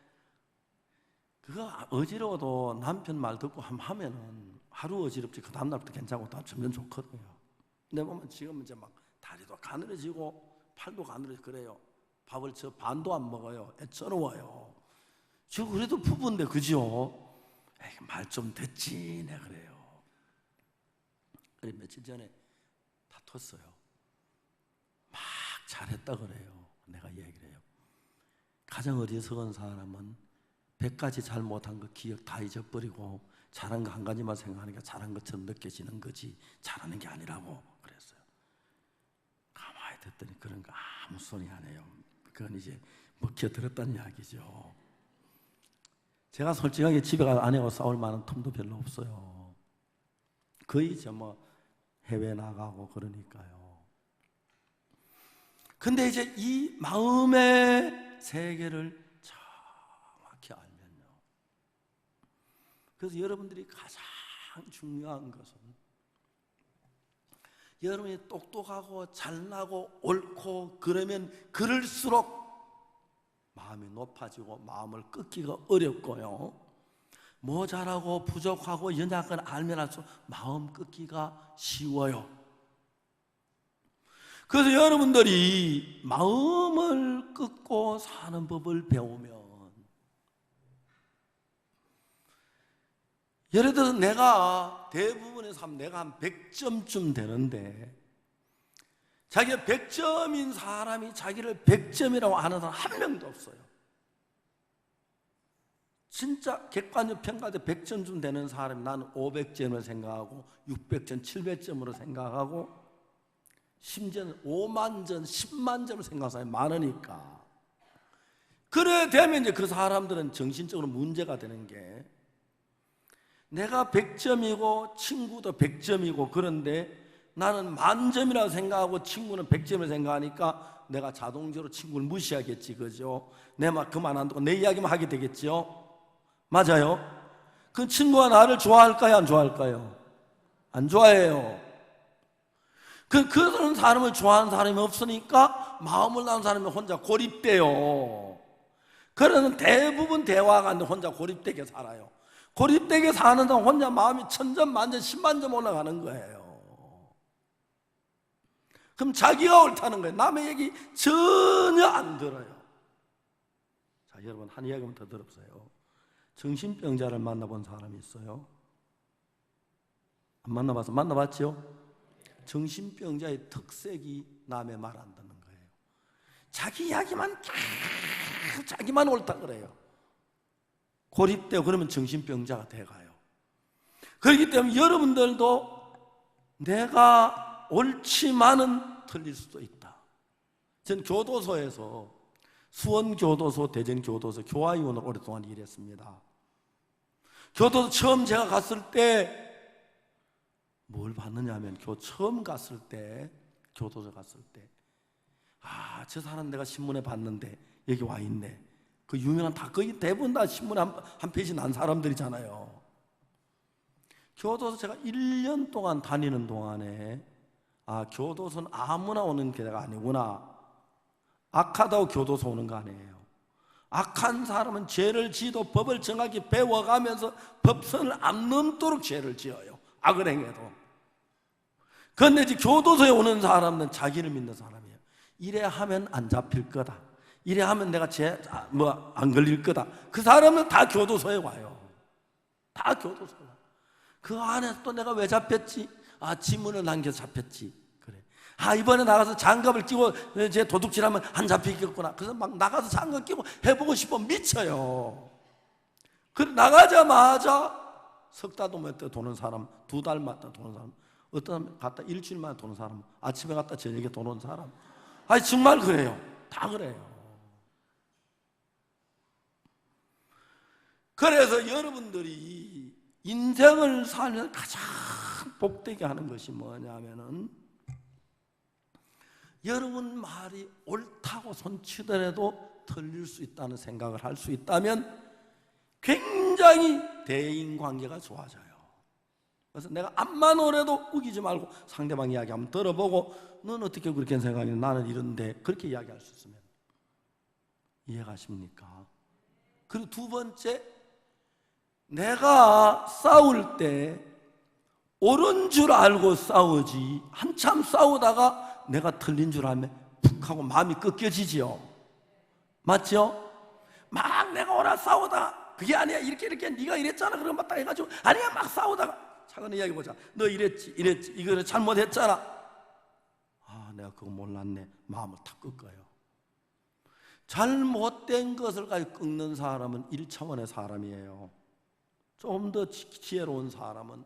그거 어지러워도 남편 말 듣고 하면은 하루 어지럽지 그 다음날부터 괜찮고 다 점점 좋거든요. 근데 보면 지금은 이제 막 다리도 가늘어지고 팔도 가늘어지고 그래요. 밥을 저 반도 안 먹어요. 애처로워요. 저 그래도 부부인데 그죠? 말 좀 듣지 내 그래요. 그래 며칠 전에 다퉜어요. 막 잘했다 그래요. 내가 얘기를 해요. 가장 어리석은 사람은 100가지 잘못한 거 기억 다 잊어버리고 잘한 거 한 가지만 생각하니까 잘한 것처럼 느껴지는 거지 잘하는 게 아니라고 그랬어요. 가만히 듣더니 그런 거 아무 소리 안 해요. 그건 이제 먹혀들었다는 이야기죠. 제가 솔직하게 집에 가서 아내하고 싸울 만한 틈도 별로 없어요. 거의 뭐 해외 나가고 그러니까요. 근데 이제 이 마음의 세계를 정확히 알면요. 그래서 여러분들이 가장 중요한 것은 여러분이 똑똑하고 잘나고 옳고 그러면 그럴수록 마음이 높아지고 마음을 꺾기가 어렵고요. 모자라고 부족하고 연약을 알면 할수록 마음 꺾기가 쉬워요. 그래서 여러분들이 마음을 꺾고 사는 법을 배우면 예를 들어서 내가 대부분의 삶 내가 한 100점쯤 되는데 자기가 100점인 사람이 자기를 100점이라고 아는 사람 한 명도 없어요. 진짜 객관적 평가대 100점쯤 되는 사람이 나는 500점을 생각하고 600점, 700점으로 생각하고 심지어는 5만 점, 10만 점을 생각하는 사람이 많으니까 그래 되면 이제 그 사람들은 정신적으로 문제가 되는 게 내가 100점이고 친구도 100점이고 그런데 나는 만점이라고 생각하고 친구는 100점을 생각하니까 내가 자동적으로 친구를 무시하겠지 그죠? 내 말 그만 안 듣고 내 이야기만 하게 되겠죠? 맞아요? 그 친구가 나를 좋아할까요? 안 좋아할까요? 안 좋아해요. 그런 사람을 좋아하는 사람이 없으니까 마음을 낳은 사람이 혼자 고립돼요. 그러는 대부분 대화가 안 돼 혼자 고립되게 살아요. 고립되게 사는 사람 혼자 마음이 천점 만점 10만 점 올라가는 거예요. 그럼 자기가 옳다는 거예요. 남의 얘기 전혀 안 들어요. 자, 여러분 한 이야기만 더 들어보세요. 정신병자를 만나본 사람이 있어요? 안 만나봤어? 만나봤죠? 정신병자의 특색이 남의 말 안 듣는 거예요. 자기 이야기만 계속 자기만 옳다 그래요. 고립되고 그러면 정신병자가 돼가요. 그렇기 때문에 여러분들도 내가 옳지만은 틀릴 수도 있다. 전 교도소에서 수원교도소, 대전교도소 교화위원으로 오랫동안 일했습니다. 교도소 처음 제가 갔을 때 뭘 봤느냐 하면 처음 갔을 때 교도소 갔을 때 저 사람 내가 신문에 봤는데 여기 와 있네. 그 유명한 다 거의 대부분 다 신문에 한 페이지 난 사람들이잖아요. 교도소 제가 1년 동안 다니는 동안에 교도소는 아무나 오는 데가 아니구나. 악하다고 교도소 오는 거 아니에요. 악한 사람은 죄를 지도 법을 정확히 배워가면서 법선을 안 넘도록 죄를 지어요. 악을 행해도. 그런데 이제 교도소에 오는 사람은 자기를 믿는 사람이에요. 이래 하면 안 잡힐 거다. 이래 하면 내가 안 걸릴 거다. 그 사람은 다 교도소에 와요. 다 교도소에 와요. 그 안에서 또 내가 왜 잡혔지? 지문을 남겨서 잡혔지. 그래. 이번에 나가서 장갑을 끼고 이제 도둑질하면 안 잡히겠구나. 그래서 막 나가서 장갑 끼고 해보고 싶어 미쳐요. 그래 나가자마자 석 달도 못 도는 사람, 2달마다 도는 사람, 어떤 사람 갔다 일주일만에 도는 사람, 아침에 갔다 저녁에 도는 사람. 정말 그래요. 다 그래요. 그래서 여러분들이 인생을 살면 가장 복되게 하는 것이 뭐냐면은, 여러분 말이 옳다고 손치더라도 틀릴 수 있다는 생각을 할 수 있다면 굉장히 대인관계가 좋아져요. 그래서 내가 암만 오래도 우기지 말고 상대방 이야기 한번 들어보고, 넌 어떻게 그렇게 생각해? 나는 이런데, 그렇게 이야기할 수 있으면 이해가십니까? 그리고 두 번째, 내가 싸울 때 옳은 줄 알고 싸우지, 한참 싸우다가 내가 틀린 줄 알면 푹 하고 마음이 꺾여지지요. 맞죠? 막 내가 오라 싸우다가 그게 아니야, 이렇게 네가 이랬잖아, 그런 막 딱 해가지고 아니야, 막 싸우다가 차근 이야기 보자. 너 이랬지 이거를 잘못했잖아. 내가 그거 몰랐네. 마음을 탁 꺾어요. 잘못된 것을 가지고 꺾는 사람은 1차원의 사람이에요. 좀 더 지혜로운 사람은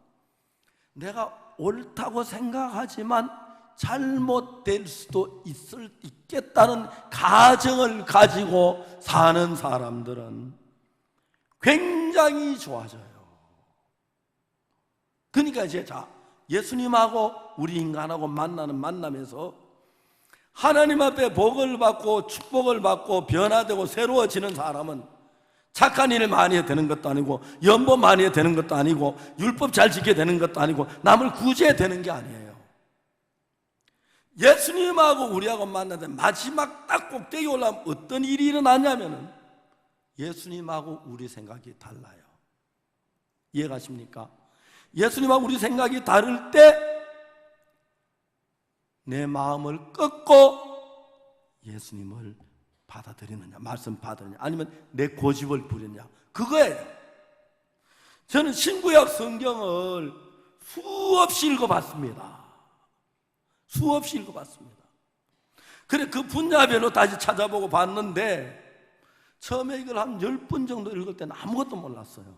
내가 옳다고 생각하지만 잘못될 수도 있겠다는 가정을 가지고 사는 사람들은 굉장히 좋아져요. 그러니까 이제 예수님하고 우리 인간하고 만나는 만남에서 하나님 앞에 복을 받고 축복을 받고 변화되고 새로워지는 사람은 착한 일을 많이 해야 되는 것도 아니고, 연보 많이 해야 되는 것도 아니고, 율법 잘 지켜야 되는 것도 아니고, 남을 구제해야 되는 게 아니에요. 예수님하고 우리하고 만나는데 마지막 딱 꼭대기 올라가면 어떤 일이 일어나냐면은 예수님하고 우리 생각이 달라요. 이해가십니까? 예수님하고 우리 생각이 다를 때 내 마음을 꺾고 예수님을 받아들이느냐, 말씀 받으느냐, 아니면 내 고집을 부리느냐, 그거예요. 저는 신구약 성경을 수없이 읽어봤습니다. 수없이 읽어봤습니다. 그래 그 분야별로 다시 찾아보고 봤는데, 처음에 이걸 한 10분 정도 읽을 때는 아무것도 몰랐어요.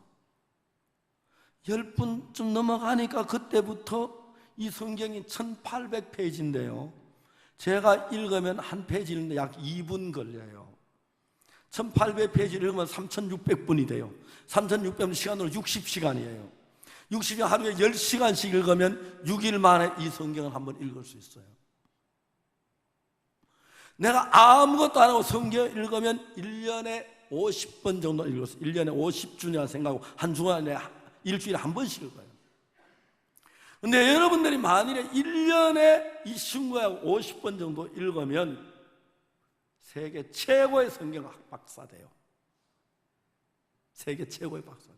10분쯤 넘어가니까 그때부터 이 성경이 1800페이지인데요 제가 읽으면 한 페이지 읽는데 약 2분 걸려요. 1800페이지를 읽으면 3600분이 돼요. 3600분 시간으로 60시간이에요 60시간 하루에 10시간씩 읽으면 6일 만에 이 성경을 한번 읽을 수 있어요. 내가 아무것도 안 하고 성경 읽으면 1년에 50번 정도 읽었어요. 1년에 50주년 생각하고 한 주간에 일주일에 한 번씩 읽어요. 근데 여러분들이 만일에 1년에 이 신구약 50번 정도 읽으면 세계 최고의 성경학 박사 돼요. 세계 최고의 박사 돼요.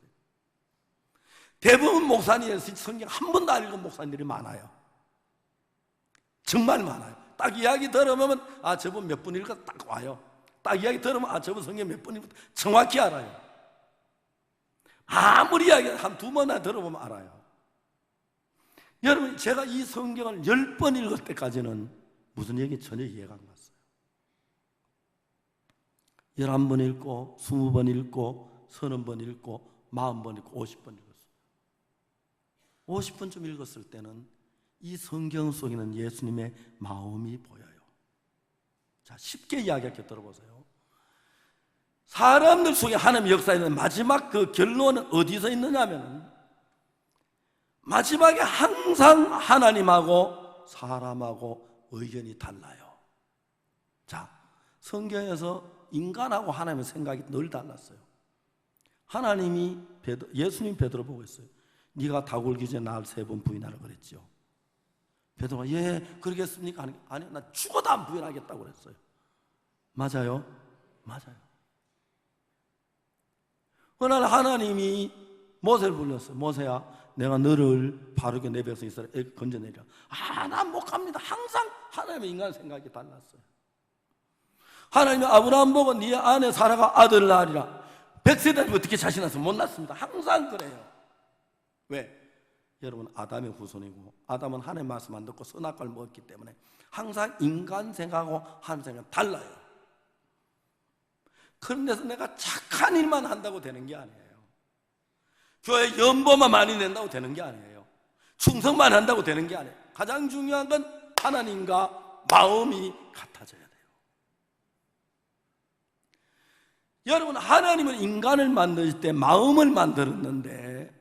대부분 목사님에서 성경 한 번도 안 읽은 목사님들이 많아요. 정말 많아요. 딱 이야기 들으면 저분 몇 분 읽었다 딱 와요. 딱 이야기 들으면 저분 성경 몇 분 읽었다 정확히 알아요. 아무리 이야기 한 두 번이나 들어보면 알아요. 여러분, 제가 이 성경을 10번 읽을 때까지는 무슨 얘기인지 전혀 이해가 안 갔어요. 11번 읽고 20번 읽고 30번 읽고 40번 읽고 50번 읽었어요. 50번쯤 읽었을 때는 이 성경 속에는 예수님의 마음이 보여요. 자, 쉽게 이야기할게 들어보세요. 사람들 속에 하나님의 역사에 있는 마지막 그 결론은 어디서 있느냐면, 마지막에 항상 하나님하고 사람하고 의견이 달라요. 자, 성경에서 인간하고 하나님의 생각이 늘 달랐어요. 하나님이 예수님 베드로 보고 있어요. 네가 다 굴기 전에 나를 3번 부인하라 그랬죠. 베드로가 예 그러겠습니까? 아니 나 죽어도 안 부인하겠다고 그랬어요. 맞아요? 맞아요. 어느 날 하나님이 모세를 불렀어요. 모세야, 내가 너를 바르게 내 백성 이스라엘 건져내리라. 난 못 갑니다. 항상 하나님의 인간 생각이 달랐어요. 하나님이 아브라함 보고 네 아내 사라가 아들을 낳으리라. 100세 되면 어떻게 자신해서 못 낳습니다. 항상 그래요. 왜? 여러분, 아담의 후손이고 아담은 하나님의 말씀 안 듣고 선악과를 먹었기 때문에 항상 인간 생각하고 하나님 생각은 달라요. 그런 데서 내가 착한 일만 한다고 되는 게 아니에요. 교회 연보만 많이 낸다고 되는 게 아니에요. 충성만 한다고 되는 게 아니에요. 가장 중요한 건 하나님과 마음이 같아져야 돼요. 여러분, 하나님은 인간을 만들 때 마음을 만들었는데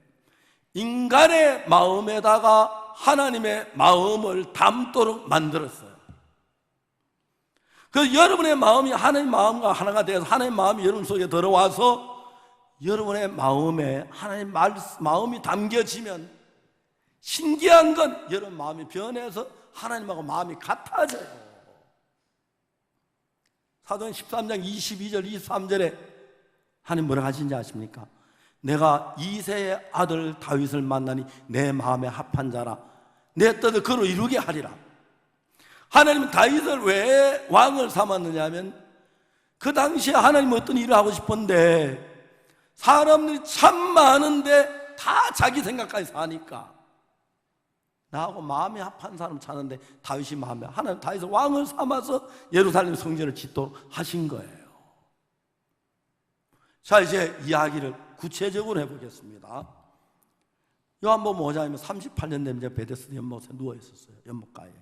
인간의 마음에다가 하나님의 마음을 담도록 만들었어요. 그래서 여러분의 마음이 하나님의 마음과 하나가 되어서 하나님의 마음이 여러분 속에 들어와서 여러분의 마음에 하나님의 마음이 담겨지면 신기한 건 여러분 마음이 변해서 하나님하고 마음이 같아져요. 사도행 13장 22절 23절에 하나님 뭐라고 하신지 아십니까? 내가 이새의 아들 다윗을 만나니 내 마음에 합한 자라. 내 뜻을 그로 이루게 하리라. 하나님은 다윗을 왜 왕을 삼았느냐 하면 그 당시에 하나님은 어떤 일을 하고 싶은데 사람들이 참 많은데 다 자기 생각까지 사니까 나하고 마음이 합한 사람 찾는데 다윗이 마음에 하나님 다윗을 왕을 삼아서 예루살렘 성전을 짓도록 하신 거예요. 자, 이제 이야기를 구체적으로 해보겠습니다. 요한복음 5장이면 38년 되면 이제 베데스다 연못에 누워 있었어요. 연못가에.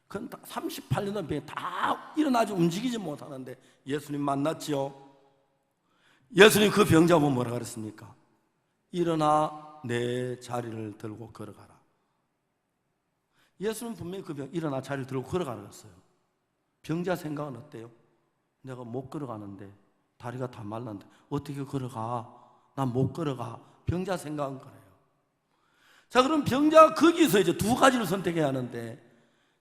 그건 38년 된 병이 다 일어나지 움직이지 못하는데 예수님 만났지요. 예수님 그 병자 보고 뭐라 그랬습니까? 일어나 내 자리를 들고 걸어가라. 예수는 분명히 그 병 일어나 자리를 들고 걸어가라 그랬어요. 병자 생각은 어때요? 내가 못 걸어가는데 다리가 다 말랐는데 어떻게 걸어가? 난 못 걸어가. 병자 생각은 그래요. 자, 그럼 병자가 거기서 이제 두 가지를 선택해야 하는데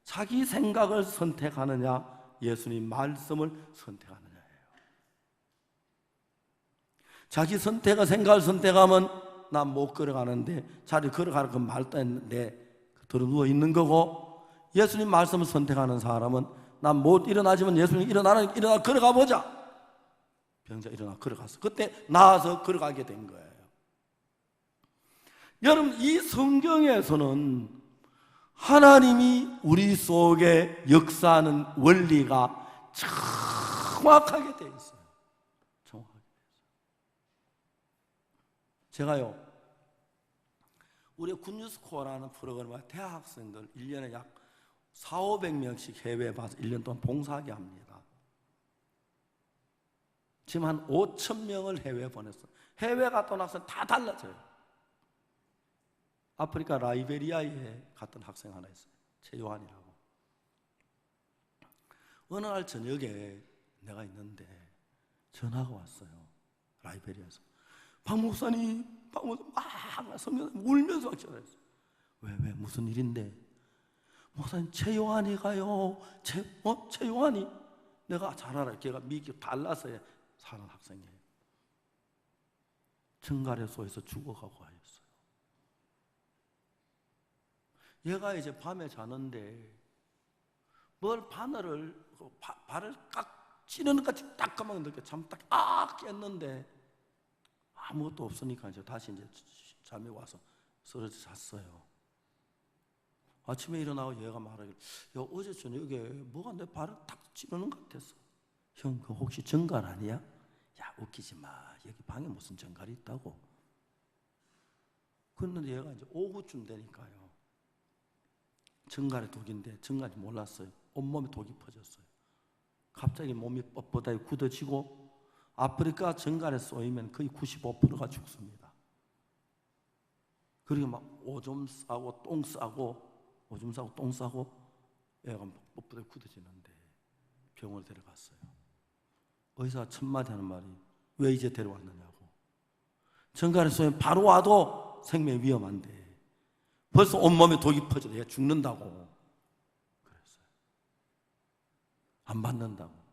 자기 생각을 선택하느냐 예수님 말씀을 선택하느냐예요. 자기 생각을 선택하면 난 못 걸어가는데 자리 걸어가는 그 말도 했는데 들어 누워 있는 거고, 예수님 말씀을 선택하는 사람은 난 못 일어나지만 예수님 일어나 걸어가 보자. 병자 일어나 걸어갔어. 그때 나와서 걸어가게 된 거예요. 여러분, 이 성경에서는 하나님이 우리 속에 역사하는 원리가 정확하게 되어 있어요. 정확하게 되어 있어요. 제가요, 우리 굿뉴스코어라는 프로그램에 대학생들 1년에 약 400~500명씩 해외에 가서 1년 동안 봉사하게 합니다. 지금 한 5,000명을 해외에 보냈어요. 해외 갔다 온 학생 다 달라져요. 아프리카 라이베리아에 갔던 학생 하나 있어요. 최요한이라고. 어느 날 저녁에 내가 있는데 전화가 왔어요. 라이베리아에서. 박 목사님 막 성경 울면서 막 전화했어요. 왜 무슨 일인데? 목사님 최요한이가요. 최요한이 내가 잘 알아. 걔가 미국 달라스에 사는 학생이에요. 증가래소에서 죽어가고 하였어요. 얘가 이제 밤에 자는데 뭘 바늘을 발을 깍 찌르는 것 같이 딱 가만 느껴 잠 딱 깼는데 아무것도 없으니까 이제 다시 이제 잠이 와서 쓰러져 잤어요. 아침에 일어나고 얘가 말하길, 야, 어제 저녁에 뭐가 내 발을 딱 찌르는 것 같았어. 형, 그 혹시 정갈 아니야? 야, 웃기지 마. 여기 방에 무슨 정갈이 있다고. 그런데 얘가 이제 오후쯤 되니까요. 정갈이 독인데 정갈이 몰랐어요. 온몸에 독이 퍼졌어요. 갑자기 몸이 뻣뻣하게 굳어지고 아프리카 정갈에 쏘이면 거의 95%가 죽습니다. 그리고 막 오줌 싸고 똥 싸고 오줌 싸고 똥 싸고 애가 뻣뻣하게 굳어지는데 병원을 데려갔어요. 의사가 첫마디 하는 말이 왜 이제 데려왔느냐고. 정갈에 쏘이면 바로 와도 생명이 위험한데 벌써 온몸에 독이 퍼져 얘 죽는다고 그랬어요. 안 받는다고.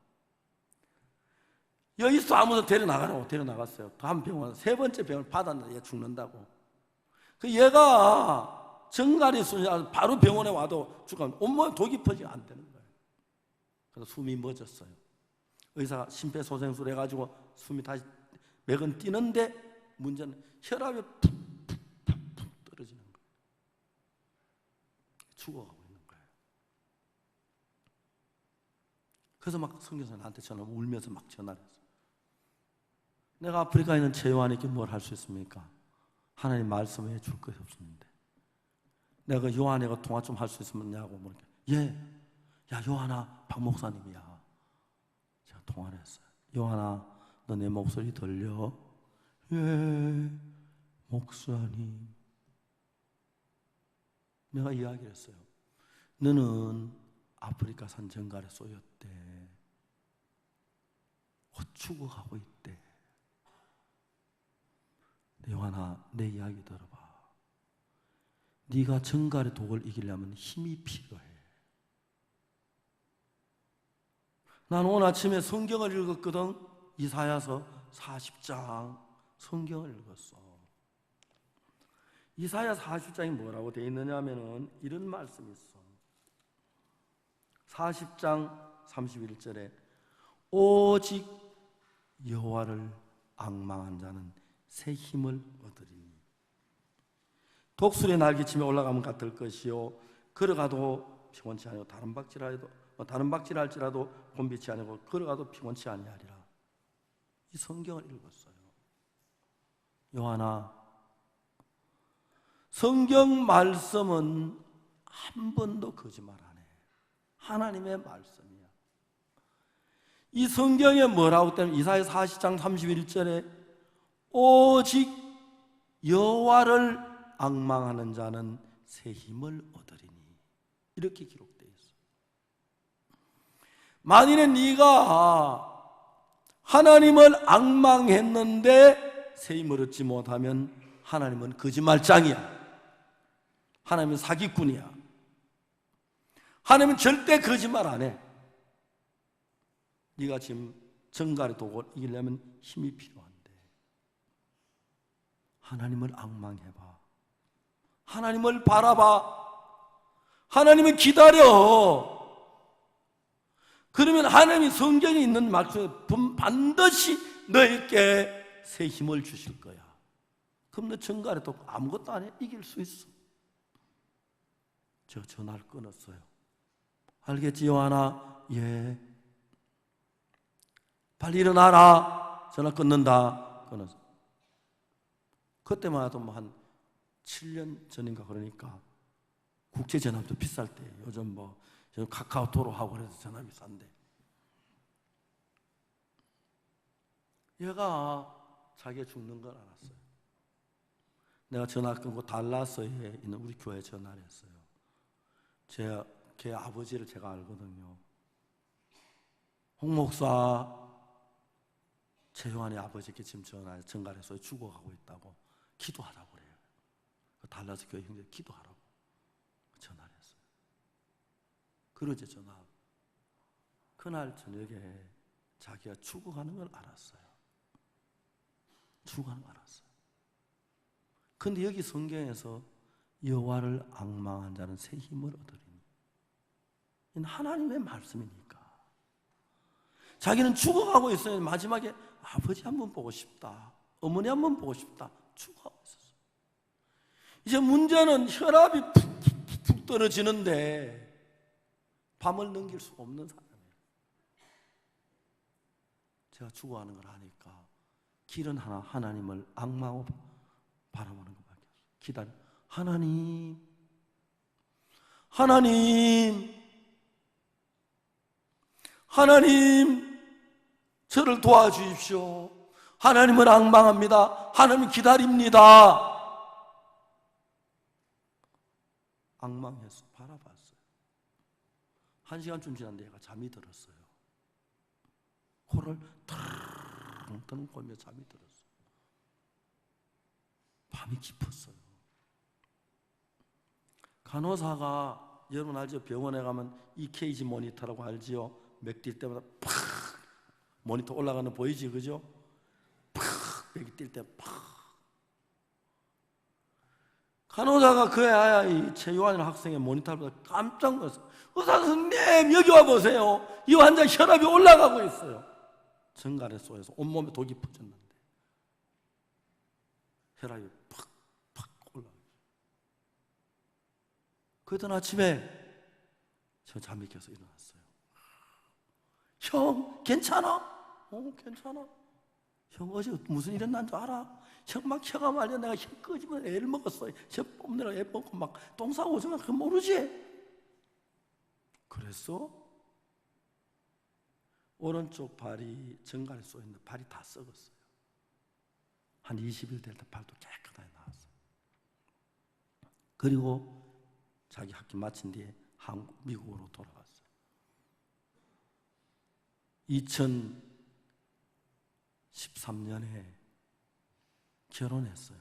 여기서 아무도 데려나가라고 데려나갔어요. 다음 병원 세 번째 병을 받았는데 얘 죽는다고. 그 얘가 정갈이 쏘냐 바로 병원에 와도 죽으면 온몸에 독이 퍼지면 안 되는 거예요. 그래서 숨이 멎었어요. 의사가 심폐소생술 해가지고 숨이 다시 맥은 뛰는데 문제는 혈압이 푹푹푹 떨어지는 거예요. 죽어가고 있는 거예요. 그래서 막 선교사 나한테 전화 울면서 막 전화를 했어요. 내가 아프리카에 있는 최요한에게 뭘 할 수 있습니까? 하나님 말씀해 줄 것이 없었는데 내가 요한이가 통화 좀 할 수 있으면냐고 물으니까 예, 야 요한아 박 목사님이야. 제가 통화를 했어요. 요한아 너 내 목소리 들려? 예 목사님. 내가 이야기를 했어요. 너는 아프리카 산 정갈에 쏘였대. 죽어가고 있대. 요한아 내 이야기 들어봐. 네가 정갈의 독을 이기려면 힘이 필요해. 난 오늘 아침에 성경을 읽었거든. 이사야서 40장 성경을 읽었어. 이사야 40장이 뭐라고 되어 있느냐 하면은 이런 말씀이 있어. 40장 31절에 오직 여호와를 앙망한 자는 새 힘을 얻으리니 독수리의 날개침에 올라가면 같을 것이요 걸어가도 피곤치 아니고 다른 박질할지라도 곤비치 아니고 걸어가도 피곤치 아니하리라. 이 성경을 읽었어요. 요한아 성경 말씀은 한 번도 거짓말 안 해. 하나님의 말씀이야. 이 성경에 뭐라고 때문에 이사야 40장 31절에 오직 여호와를 앙망하는 자는 새 힘을 얻으리니 이렇게 기록되어 있어. 만일에 네가 하나님을 앙망했는데 새 힘을 얻지 못하면 하나님은 거짓말장이야. 하나님은 사기꾼이야. 하나님은 절대 거짓말 안 해. 네가 지금 정갈의 독을 이기려면 힘이 필요한데 하나님을 앙망해봐. 하나님을 바라봐. 하나님을 기다려. 그러면 하나님이 성경에 있는 말씀에 반드시 너에게 새 힘을 주실 거야. 그럼 너 정갈의 독 아무것도 안 해. 이길 수 있어. 저 전화를 끊었어요. 알겠지 요한아? 예. 빨리 일어나라. 전화 끊는다. 끊었어. 그때만 해도 뭐 한 7년 전인가 그러니까 국제 전화도 비쌀 때 요즘 뭐 카카오톡으로 하고 그래서 전화 비싼데 얘가 자기가 죽는 걸 알았어요. 내가 전화 끊고 달라스에 있는 우리 교회에 전화를 했어요. 걔 아버지를 제가 알거든요. 홍 목사 최요한의 아버지께 지금 전화해서 정갈에서 죽어가고 있다고 기도하라고 그래요. 달라스 교회 형제 기도하라고 전화를 했어요. 그러지 전화. 그날 저녁에 자기가 죽어가는 걸 알았어요. 죽어가는 걸 알았어요. 근데 여기 성경에서 여호와를 앙망한 자는 새 힘을 얻으리니 이는 하나님의 말씀이니까. 자기는 죽어가고 있어요. 마지막에 아버지 한번 보고 싶다. 어머니 한번 보고 싶다. 죽어가고 있었어요. 이제 문제는 혈압이 푹 떨어지는데 밤을 넘길 수 없는 사람이에요. 제가 죽어가는 걸 아니까 길은 하나 하나님을 앙망하고 바라보는 것밖에 없어요. 기다려. 하나님 저를 도와주십시오. 하나님을 앙망합니다. 하나님 기다립니다. 앙망했어. 바라봤어요. 1시간쯤 지났는데 얘가 잠이 들었어요. 코를 텅텅 골며 잠이 들었어요. 밤이 깊었어요. 간호사가 여러분 알죠? 병원에 가면 EKG 모니터라고 알지요? 맥 뛸 때마다 팍 모니터 올라가는 거 보이지, 그죠? 팍 맥이 뛸 때 팍. 간호사가 그 아야 이 최요한이라는 학생의 모니터를 보다 깜짝 놀랐어요. 의사 선생님 여기 와 보세요. 이 환자 혈압이 올라가고 있어요. 정갈에 쏘여서 온몸에 독이 퍼졌는데 혈압이 팍팍 올라가요. 그랬던 아침에 저 잠이 깨서 일어났어요. 형 괜찮아? 괜찮아. 형 어제 무슨 일 있었는 줄 알아? 형 막 혀가 말려. 내가 혀 끄집어 애를 먹었어. 혀 뽐내라 애 먹고 막 똥 싸고 오지만 그거 모르지? 그랬어? 오른쪽 발이 정갈에 쏘였는데 발이 다 썩었어요. 한 20일 될 때 발도 깨끗하게 나왔어요. 그리고 자기 학기 마친 뒤에 미국으로 돌아갔어요. 2013년에 결혼했어요.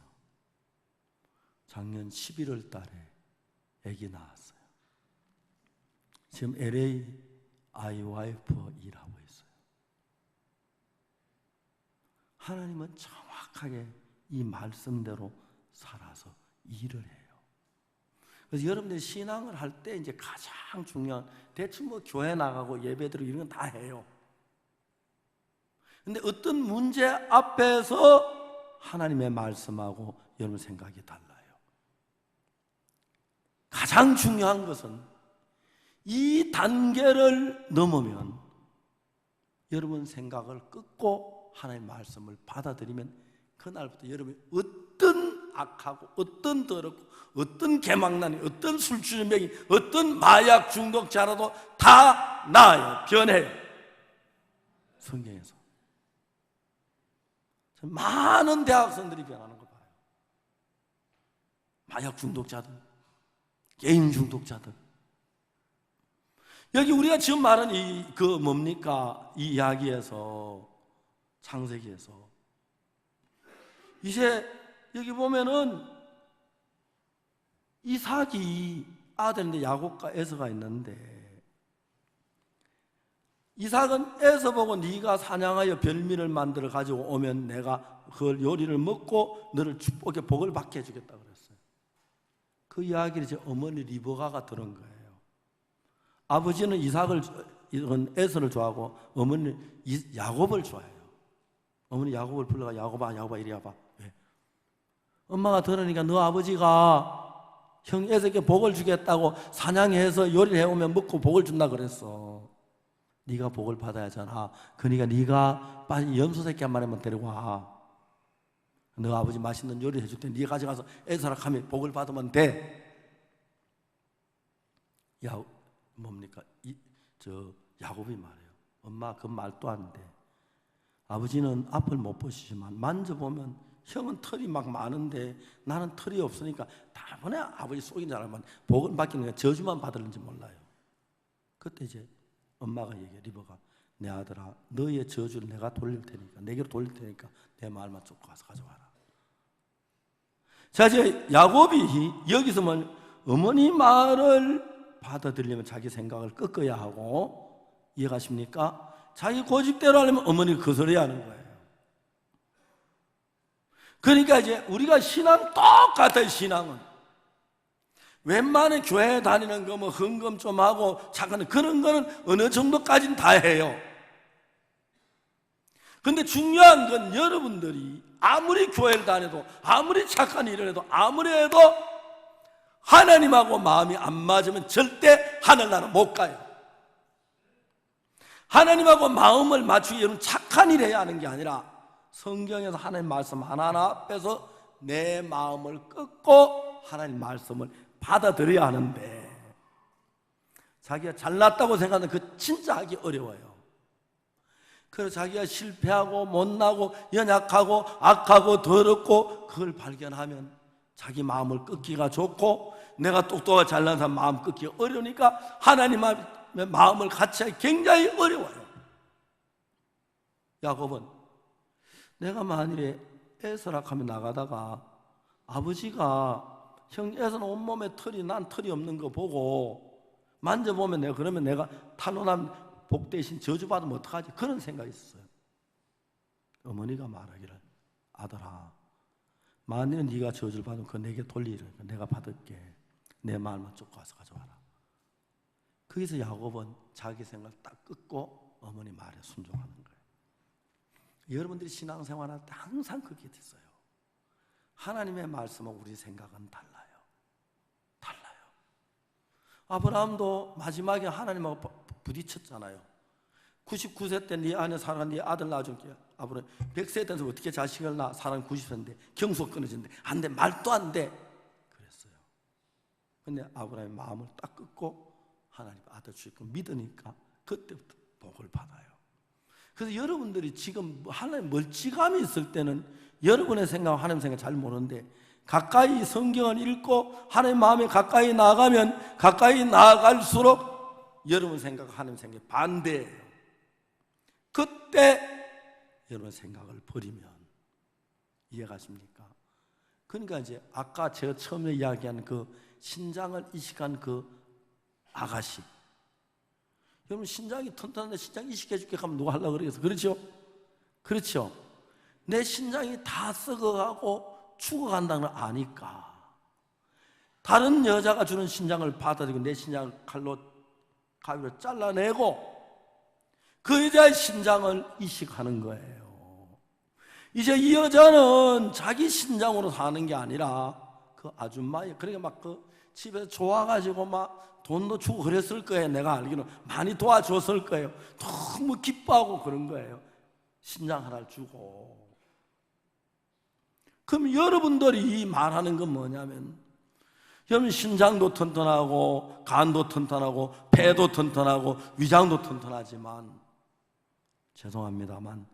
작년 11월 달에 아기 낳았어요. 지금 LA 아이와이프 일하고 있어요. 하나님은 정확하게 이 말씀대로 살아서 일을 해요. 그래서 여러분들이 신앙을 할 때 이제 가장 중요한, 대충 뭐 교회 나가고 예배드리고 이런 건 다 해요. 근데 어떤 문제 앞에서 하나님의 말씀하고 여러분 생각이 달라요. 가장 중요한 것은 이 단계를 넘으면 여러분 생각을 끊고 하나님의 말씀을 받아들이면 그날부터 여러분이 어떤 악하고 어떤 더럽고 어떤 개망난이 어떤 술주정뱅이 어떤 마약 중독자라도 다 나아요. 변해요. 성경에서 많은 대학생들이 변하는 거 봐요. 마약 중독자들, 게임 중독자들. 여기 우리가 지금 말하는 뭡니까? 이 이야기에서, 창세기에서 이제 여기 보면은 이삭이 아들인데 야곱과 에서가 있는데, 이삭은 에서 보고 네가 사냥하여 별미를 만들어 가지고 오면 내가 그 요리를 먹고 너를 축복해 복을 받게 해주겠다 그랬어요. 그 이야기를 제 어머니 리버가가 들은 거예요. 아버지는 에서를 좋아하고 어머니는 야곱을 좋아해요. 어머니 야곱을 불러가 야곱아 이리 와봐. 왜? 엄마가 들으니까 너 아버지가 형 에서에게 복을 주겠다고 사냥해서 요리를 해오면 먹고 복을 준다 그랬어. 네가 복을 받아야 하잖아. 그러니까 네가 빨리 염소새끼 한 마리만 데리고 와. 너 아버지 맛있는 요리 해줄 때 네가 가져가서 에서랑 하면 복을 받으면 돼. 뭡니까? 야곱이 말해요. 엄마 그 말도 안 돼. 아버지는 앞을 못 보시지만 만져보면 형은 털이 막 많은데 나는 털이 없으니까 다분히 아버지 속인 줄 알면 복을 받기는 게 저주만 받을는지 몰라요. 그때 이제 엄마가 얘기해, 리버가, 내 아들아 너의 저주를 내가 돌릴 테니까, 내게로 돌릴 테니까 내 말만 쫓고 가서 가져와라. 자, 이제 야곱이 여기서 어머니 말을 받아들이려면 자기 생각을 꺾어야 하고, 이해가십니까? 자기 고집대로 하려면 어머니가 거스려야 하는 거예요. 그러니까 이제 우리가 신앙 똑같아요. 신앙은 웬만한 교회 다니는 거 뭐 헌금 좀 하고 착한 그런 거는 어느 정도까지는 다 해요. 근데 중요한 건 여러분들이 아무리 교회를 다녀도 아무리 착한 일을 해도 아무리 해도 하나님하고 마음이 안 맞으면 절대 하늘나라 못 가요. 하나님하고 마음을 맞추기 위해서는 착한 일을 해야 하는 게 아니라 성경에서 하나님 말씀 하나하나 앞에서 내 마음을 끊고 하나님 말씀을 받아들여야 하는데, 자기가 잘났다고 생각하는 그 진짜 하기 어려워요. 그래서 자기가 실패하고 못나고 연약하고 악하고 더럽고 그걸 발견하면 자기 마음을 끊기가 좋고, 내가 똑똑하고 잘난 사람 마음 끊기가 어려우니까 하나님의 마음을 같이 하기 굉장히 어려워요. 야곱은 내가 만일에 에서락 하며 나가다가 아버지가 형 에서는 온몸에 털이, 난 털이 없는 거 보고 만져보면 내가 탄로난 복 대신 저주받으면 어떡하지? 그런 생각이 있었어요. 어머니가 말하기를, 아들아 만일에 네가 저주를 받으면 그거 내게 돌리라니까 내가 받을게. 내 말만 쫓고 와서 가져와라. 거기서 야곱은 자기 생각을 딱 끊고 어머니 말에 순종하는 거예요. 여러분들이 신앙생활할 때 항상 그게 있어요. 하나님의 말씀하고 우리 생각은 달라요. 아브라함도 마지막에 하나님하고 부딪혔잖아요. 99세 때 네 안에 사랑한 네 아들 낳아줄게. 아브라함 100세 돼서 어떻게 자식을 낳아? 사람 90세인데 경수가 끊어진대. 안 돼, 말도 안 돼 그랬어요. 근데 아브라함의 마음을 딱 끊고 하나님 아들 주실 거 믿으니까 그때부터 복을 받아요. 그래서 여러분들이 지금 하나님 멀찌감이 있을 때는 여러분의 생각과 하나님 생각 잘 모르는데, 가까이 성경을 읽고 하나님 마음에 가까이 나아가면 가까이 나아갈수록 여러분 생각과 하나님 생각이 반대예요. 그때 여러분 생각을 버리면, 이해가십니까? 그러니까 이제 아까 제가 처음에 이야기한 그 신장을 이식한 그 아가씨, 여러분 신장이 튼튼한데 신장 이식해 줄게 하면 누가 하려고 그러겠어? 그렇죠? 그렇죠? 내 신장이 다 썩어가고 죽어간다는 걸 아니까 다른 여자가 주는 신장을 받아들이고 내 신장을 가위로 잘라내고 그 여자의 신장을 이식하는 거예요. 이제 이 여자는 자기 신장으로 사는 게 아니라 그 아줌마예요. 그러니까 막 그 집에서 좋아가지고 막 돈도 주고 그랬을 거예요. 내가 알기로는 많이 도와줬을 거예요. 너무 기뻐하고 그런 거예요. 신장 하나를 주고. 그럼 여러분들이 말하는 건 뭐냐면, 여러분 신장도 튼튼하고 간도 튼튼하고 폐도 튼튼하고 위장도 튼튼하지만 죄송합니다만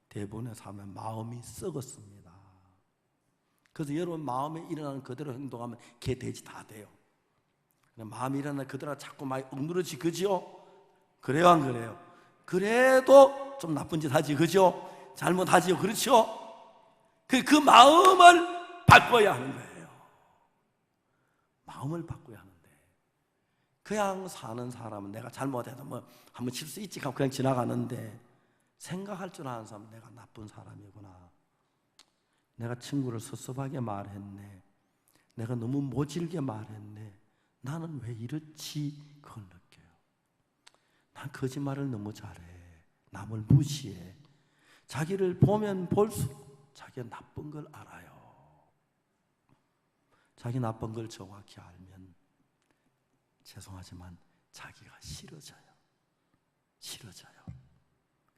대부분의 사람은 마음이 썩었습니다. 그래서 여러분 마음에 일어나는 그대로 행동하면 개 돼지 다 돼요. 마음이 일어나는 그대로 자꾸 많이 억누르지, 그죠? 그래요 안 그래요? 그래도 좀 나쁜 짓 하지, 그죠? 잘못하지요, 그렇죠? 그 마음을 바꿔야 하는 거예요. 마음을 바꿔야 하는데, 그냥 사는 사람은 내가 잘못해도 뭐 한번 실수 있지 하고 그냥 지나가는데, 생각할 줄 아는 사람은 내가 나쁜 사람이구나, 내가 친구를 섭섭하게 말했네, 내가 너무 모질게 말했네, 나는 왜 이렇지, 그걸 느껴요. 난 거짓말을 너무 잘해, 남을 무시해. 자기를 보면 볼수록 자기가 나쁜 걸 알아요. 자기 나쁜 걸 정확히 알면 죄송하지만 자기가 싫어져요.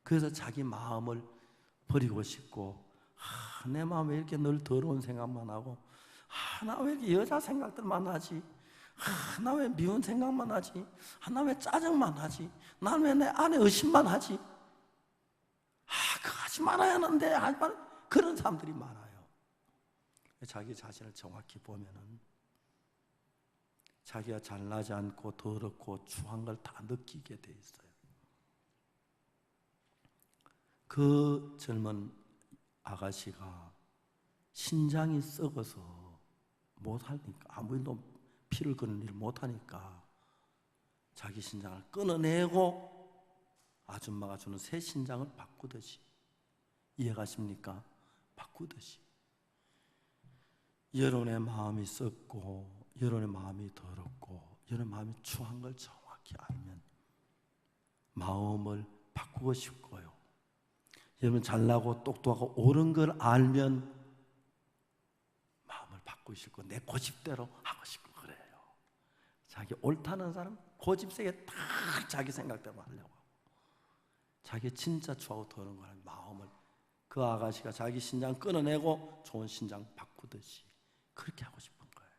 그래서 자기 마음을 버리고 싶고, 내 마음에 이렇게 늘 더러운 생각만 하고, 나 왜 이렇게 여자 생각들만 하지, 나 왜 미운 생각만 하지, 나 왜 짜증만 하지, 난 왜 내 안에 의심만 하지, 그거 하지 말아야 하는데 하지 말, 그런 사람들이 많아요. 자기 자신을 정확히 보면은 자기가 잘나지 않고 더럽고 추한 걸 다 느끼게 돼 있어요. 그 젊은 아가씨가 신장이 썩어서 못하니까, 아무 일도 피를 끄는 일을 못하니까 자기 신장을 끊어내고 아줌마가 주는 새 신장을 바꾸듯이, 이해가십니까? 바꾸듯이 여러분의 마음이 썩고 여러분의 마음이 더럽고 여러분의 마음이 추한 걸 정확히 알면 마음을 바꾸고 싶고요, 여러분 잘나고 똑똑하고 옳은 걸 알면 마음을 바꾸고 싶고 내 고집대로 하고 싶고 그래요. 자기 옳다는 사람 고집 세게 다 자기 생각대로 하려고 하고, 자기 진짜 추하고 더러운 거는 마음을, 그 아가씨가 자기 신장 끊어내고 좋은 신장 바꾸듯이 그렇게 하고 싶은 거예요.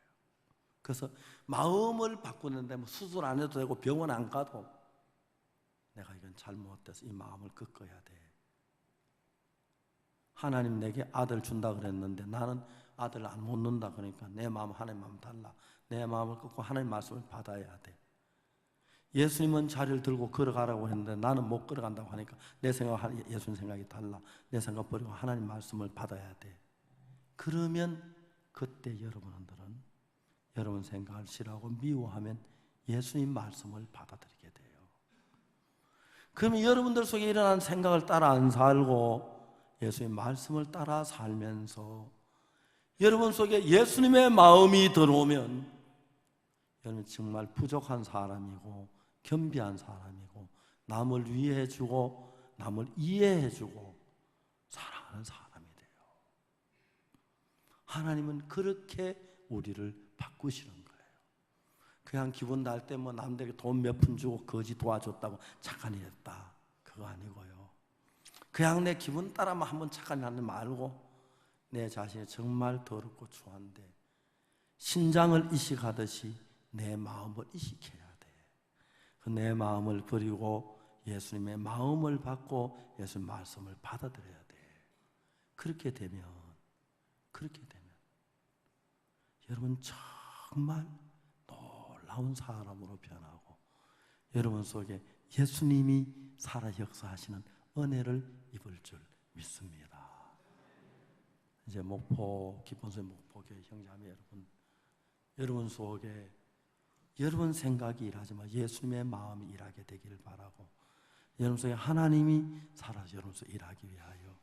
그래서 마음을 바꾸는데 뭐 수술 안 해도 되고 병원 안 가도 내가 이건 잘못돼서 이 마음을 꺾어야 돼. 하나님 내게 아들 준다 그랬는데 나는 아들을 안 못 낳는다 그러니까 내 마음 하나님 마음 달라. 내 마음을 꺾고 하나님 말씀을 받아야 돼. 예수님은 자리를 들고 걸어가라고 했는데 나는 못 걸어간다고 하니까 내 생각과 예수님 생각이 달라. 내 생각 버리고 하나님 말씀을 받아야 돼. 그러면 그때 여러분들은 여러분 생각을 싫어하고 미워하면 예수님 말씀을 받아들이게 돼요. 그러면 여러분들 속에 일어난 생각을 따라 안 살고 예수님 말씀을 따라 살면서 여러분 속에 예수님의 마음이 들어오면 여러분 정말 부족한 사람이고 겸비한 사람이고 남을 위해주고 남을 이해해주고 하는 사람이 돼요. 하나님은 그렇게 우리를 바꾸시는 거예요. 그냥 기분 날 때 뭐 남들에게 돈 몇 푼 주고 거지 도와줬다고 착한 일 했다, 그거 아니고요. 그냥 내 기분 따라만 한번 착한 일 하지 말고 내 자신이 정말 더럽고 추한데 신장을 이식하듯이 내 마음을 이식해야 돼. 내 마음을 버리고 예수님의 마음을 받고 예수님 말씀을 받아들여야 돼. 그렇게 되면 여러분 정말 놀라운 사람으로 변하고 여러분 속에 예수님이 살아 역사하시는 은혜를 입을 줄 믿습니다. 이제 목포 기본소의 목포교회 형제자매 여러분 속에 여러분 생각이 일하지만 예수님의 마음이 일하게 되기를 바라고 여러분 속에 하나님이 살아서 여러분 속에 일하기 위하여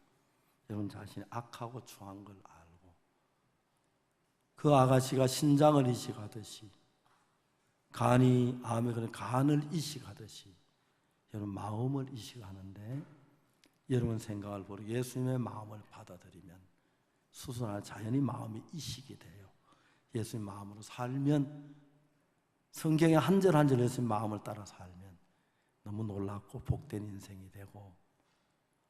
여러분 자신이 악하고 추한 걸 알고 그 아가씨가 신장을 이식하듯이 간이 암에 그런 간을 이식하듯이 여러분 마음을 이식하는데 여러분 생각을 버리고 예수님의 마음을 받아들이면 수순하여 자연히 마음이 이식이 돼요. 예수님 마음으로 살면 성경의 한 절 한 절 예수님 마음을 따라 살면 너무 놀랍고 복된 인생이 되고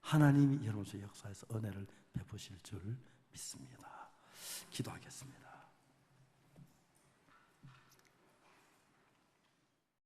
하나님이 여러분 속에 역사에서 은혜를 베푸실 줄 믿습니다. 기도하겠습니다.